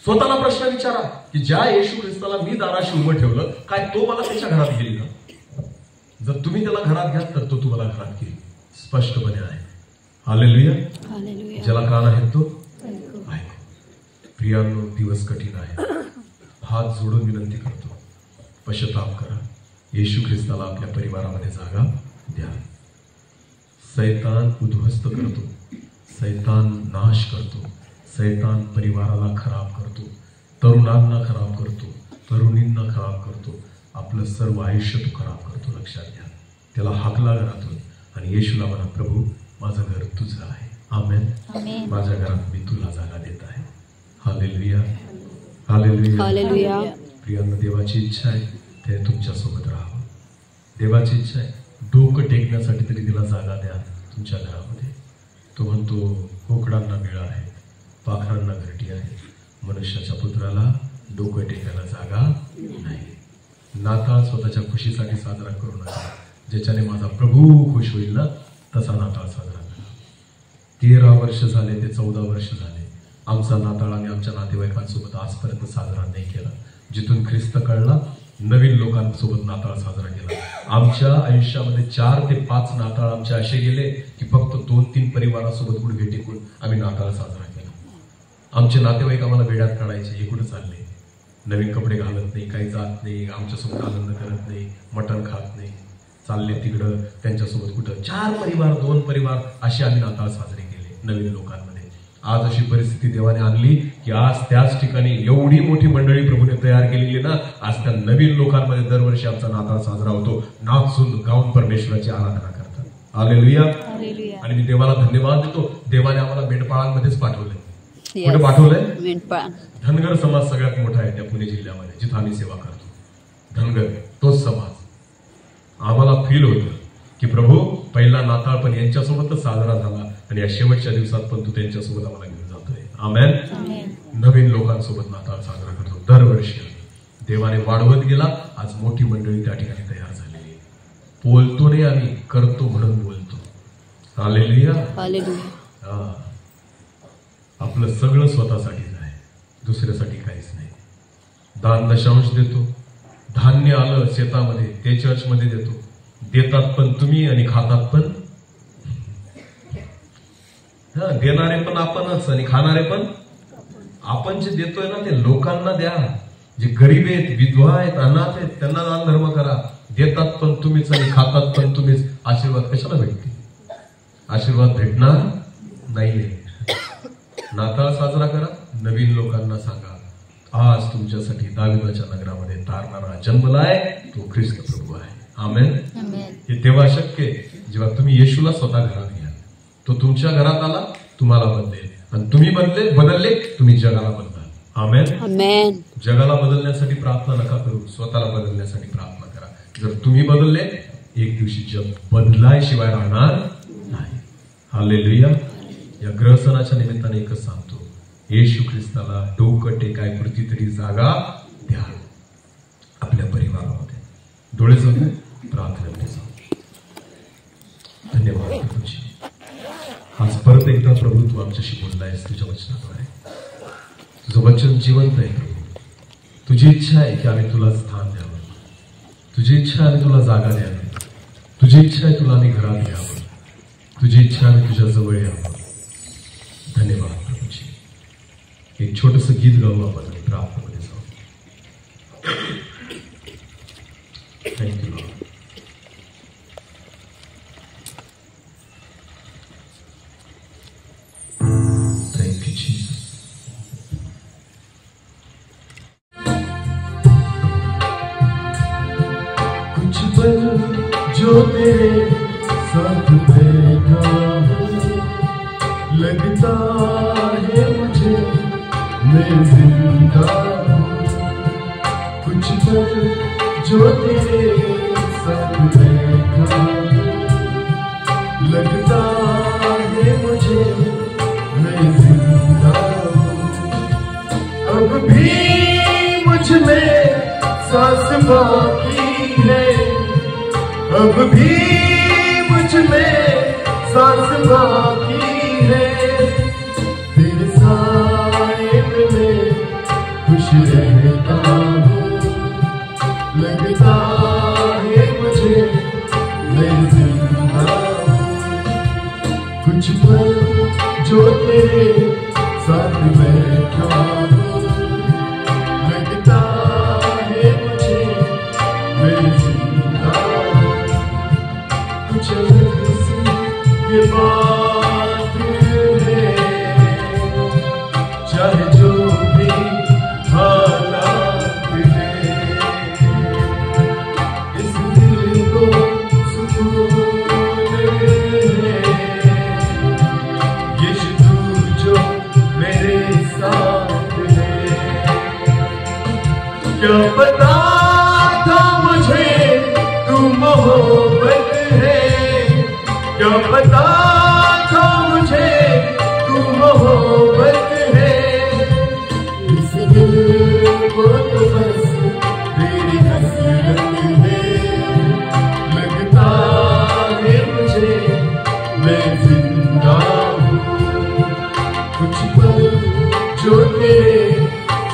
स्वतःला प्रश्न विचारा की ज्या येशू ख्रिस्ताला मी दाराशी उभं ठेवलं, काय तो मला त्याच्या घरात घेईल का? जर तुम्ही त्याला घरात घ्याल तर तो तुम्हाला घरात घेईल, स्पष्टपणे आहे. हालेलुया. ज्याला कान आहे तो ऐकू. प्रियांनो, दिवस कठीण आहे. हात जोडून विनंती करतो, पश्चाताप करा. येशू ख्रिस्ताला आपल्या परिवारामध्ये जागा द्या. सैतान उद्ध्वस्त करतो, सैतान नाश करतो, सैतान परिवाराला खराब करतो, तरुणांना खराब करतो, तरुणींना खराब करतो, आपलं सर्व आयुष्य तो खराब करतो. लक्षात घ्या. त्याला हाकला घरातून आणि येशूला म्हणा, प्रभू माझं घर तुझं आहे. आमेन. माझ्या घरात मी तुला जागा देत आहे. हालेलुया. हालेलुया. प्रियांनो, देवाची इच्छा आहे ते तुमच्या सोबत राहावं. देवाची इच्छा आहे डोकं टेकण्यासाठी तरी तिला जागा द्या तुमच्या घरामध्ये. तो म्हणतो, कोकडांना बिळा आहे, पाखरांना घरटी आहे, मनुष्याच्या पुत्राला डोकं टेकायला जागा नाही. नाताळ स्वतःच्या खुशीसाठी साजरा करू नका. ज्याच्याने माझा प्रभू खुश होईल ना, तसा नाताळ साजरा करा. 13 वर्ष झाले ते 14 वर्ष झाले आमचा नाताळ आम्ही आमच्या नातेवाईकांसोबत आजपर्यंत साजरा नाही केला. जिथून ख्रिस्त कळला, नवीन लोकांसोबत नाताळ साजरा केला. आमच्या आयुष्यामध्ये 4 ते 5 नाताळ आमचे असे गेले की फक्त 2-3 परिवारासोबत गुडघे टेकून आम्ही नाताळ साजरा केला. आमचे नातेवाईक आम्हाला वेड्यात काढायचे, हे कुठे चालले, नवीन कपडे घालत नाही, काही जात नाही, आमच्यासोबत आनंद करत नाही, मटण खात नाही, चालले तिकडं त्यांच्यासोबत कुठं. 4 परिवार 2 परिवार असे आम्ही नाताळ साजरे केले नवीन लोकांमध्ये. आज अशी परिस्थिती देवाने आणली की आज त्याच ठिकाणी एवढी मोठी मंडळी प्रभूने तयार केलेली ना, आज त्या नवीन लोकांमध्ये दरवर्षी आमचा नाताळ साजरा होतो. नाचून गाऊन परमेश्वराची आराधना करतात. हालेलुया. आणि मी देवाला धन्यवाद देतो, देवाने आम्हाला मेंढपाळांमध्येच पाठवलंय. कुठे पाठवलंय? मेंढपाळ. धनगर समाज सगळ्यात मोठा आहे त्या पुणे जिल्ह्यामध्ये, जिथं आम्ही सेवा करतो. धनगर तोच समाज. आम्हाला फील होतं की प्रभू पहिला नाताळ पण यांच्यासोबतच साजरा झाला आणि या शेवटच्या दिवसात पण तू त्यांच्यासोबत आम्हाला घेऊन जातोय. आमेन. नवीन लोकांसोबत नाताळ साजरा करतो दरवर्षी. देवाने वाढवत गेला, आज मोठी मंडळी त्या ठिकाणी तयार झालेली. बोलतो नाही आम्ही, करतो म्हणून बोलतो. हालेलुया. आपलं सगळं स्वतःसाठीच आहे, दुसऱ्यासाठी काहीच नाही. दान दशांश देतो, धान्य आलं शेतामध्ये ते चर्चमध्ये देतो. देतात पण तुम्ही आणि खातात पण देणारे पण आपणच आणि खाणारे पण आपण. जे देतोय ना ते लोकांना द्या. जे गरीब आहेत, विधवा आहेत, अनाथ आहेत, त्यांना दान धर्म करा. देतात पण तुम्हीच आणि खातात पण तुम्हीच. आशीर्वाद कशाला भेटते? आशीर्वाद भेटणार नाहीये. नाताळ साजरा करा, नवीन लोकांना सांगा आज तुमच्यासाठी दाविदाच्या नगरामध्ये तारणारा जन्मलाय, तो ख्रिस्त प्रभू आहे. आमेन. हे तेव्हा शक्य जेव्हा तुम्ही येशूला स्वतः घरात घ्याल. तो तुमच्या घरात आला, तुम्हाला बदलेल, आणि तुम्ही बदलले तुम्ही जगाला बदलाल. आमेन. जगाला बदलण्यासाठी प्रार्थना नका करू, स्वतःला बदलण्यासाठी प्रार्थना करा. जर तुम्ही बदलले, एक दिवशी जग बदलायशिवाय राहणार नाही. हालेलुया. या ग्रहसणाच्या निमित्ताने एकच सांगतो, येशू ख्रिस्ताला डोकं टेकाय पुरती तरी जागा द्या आपल्या परिवारामध्ये. डोळे जाऊन प्रार्थनेमध्ये जाऊ. धन्यवाद प्रभूजी. आज परत एकदा प्रभू तू आमच्याशी बोललायस तुझ्या वचनाद्वारे. तुझं वचन जिवंत आहे प्रभू. तुझी इच्छा आहे की आम्ही तुला स्थान द्यावं, तुझी इच्छा आहे आम्ही तुला जागा द्यावी, तुझी इच्छा आहे तुला आम्ही घरात घ्यावं, तुझी इच्छा आम्ही तुझ्या जवळ यावं. धन्यवाद प्रभूजी. एक छोटस गीत गाऊ आपण आणि प्रार्थनेमध्ये जाऊ. Thank you Lord. Thank you Jesus. कुछ पल जो तेरे साथ बैठा हूँ, लगता है मुझे मैं जिंदा हूँ. कुछ पल जो तेरे साथ बैठा हूँ, लगता है मुझे मैं जिंदा हूँ. अब भी मुझ में सांस बाकी है, अब भी मुझ में सांस बाकी है. तेरे साए में खुश रहता हूँ, लगता है मुझे मैं जिंदा हूँ. कुछ पल जो तेरे साथ बैठा हूँ, लगता है मुझे मैं जिंदा हूँ. कुछ ये बात है, चाहे जो भी हालात है, इस दिल को सुकून है. यीशु तू जो मेरे साथ है. क्या पता था मुझे तू मोहब्बत है, क्या पता था मुझे तू मोहब्बत है. इस दिल को तो बस तेरी हसरत है, लगता है मुझे मैं जिंदा हूँ. कुछ पल जो तेरे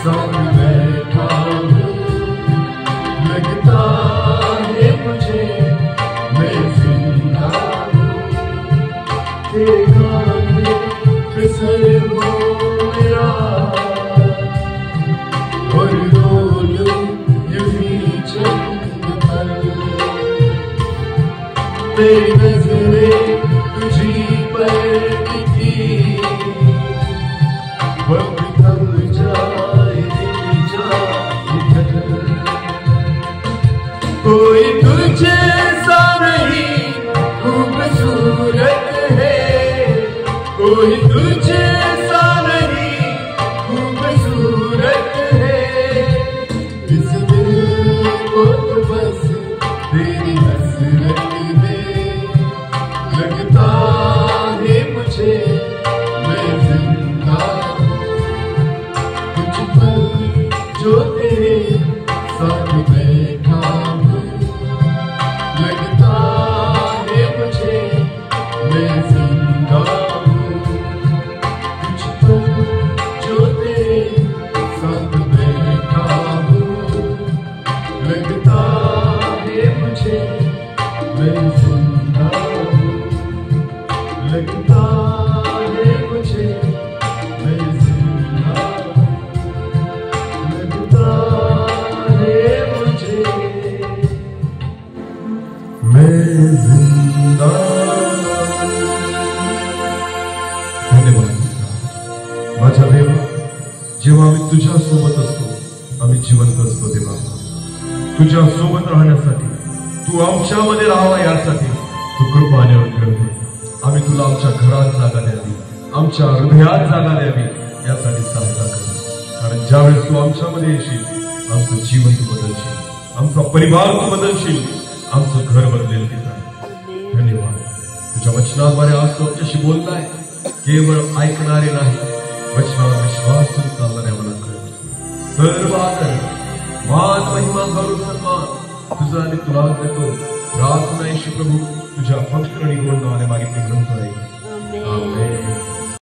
साथ बैठा हूँ, लगता है मुझे मैं जिंदा हूँ. तेरे कांधे पे सर हो मेरा, और रोलूं यूं ही चंद पल. तेरी नजरें तुझी पर टिकी, वक्त थम जाए दिल जाए ढल. कोई तुझे सा नहीं खूबसूरत है, कोई तुझे सा नहीं खूबसूरत है. इस दिल को तो बस तेरी हसरत है, लगता है मुझे मैं जिंदा हूँ. कुछ पल जो तेरे साथ बैठा हूँ, लगता है मुझे मैं जिंदा हूँ. कुछ पल जो तेरे साथ बैठा हूँ, लगता है मुझे मैं जिंदा हूँ. लगता है मुझे मैं जिंदा हूँ, लगता है मुझे मैं जिंदा. धन्यवाद माझ्या देवा. जेव्हा आम्ही तुझ्या सोबत असतो आम्ही जिवंत असतो देवा. तुझ्या सोबत राहण्यासाठी, तू आमच्यामध्ये राहावा यासाठी तू कृपाने अनुग्रह कर. आम्ही तुला आमच्या घरात जागा द्यावी, आमच्या हृदयात जागा द्यावी यासाठी सहायता कर. कारण ज्यावेळेस तू आमच्यामध्ये येशील, आमचं जीवन तू बदलशील, आमचा परिवार तू बदलशील, आमचं घर बदलेल पिता. धन्यवाद. तुझ्या वचनाद्वारे आज तू आमच्याशी बोलताय. केवळ ऐकणारे नाही, वचनावर विश्वास करून चालणारे आम्हाला कर. सर्व आदर, मान, महिमा, गौरव, सन्मान तुझा आणि तुला देतो. प्रार्थना येशू प्रभू तुझ्या पवित्र आणि गोड नावाने मागितली म्हणतोय. आमेन.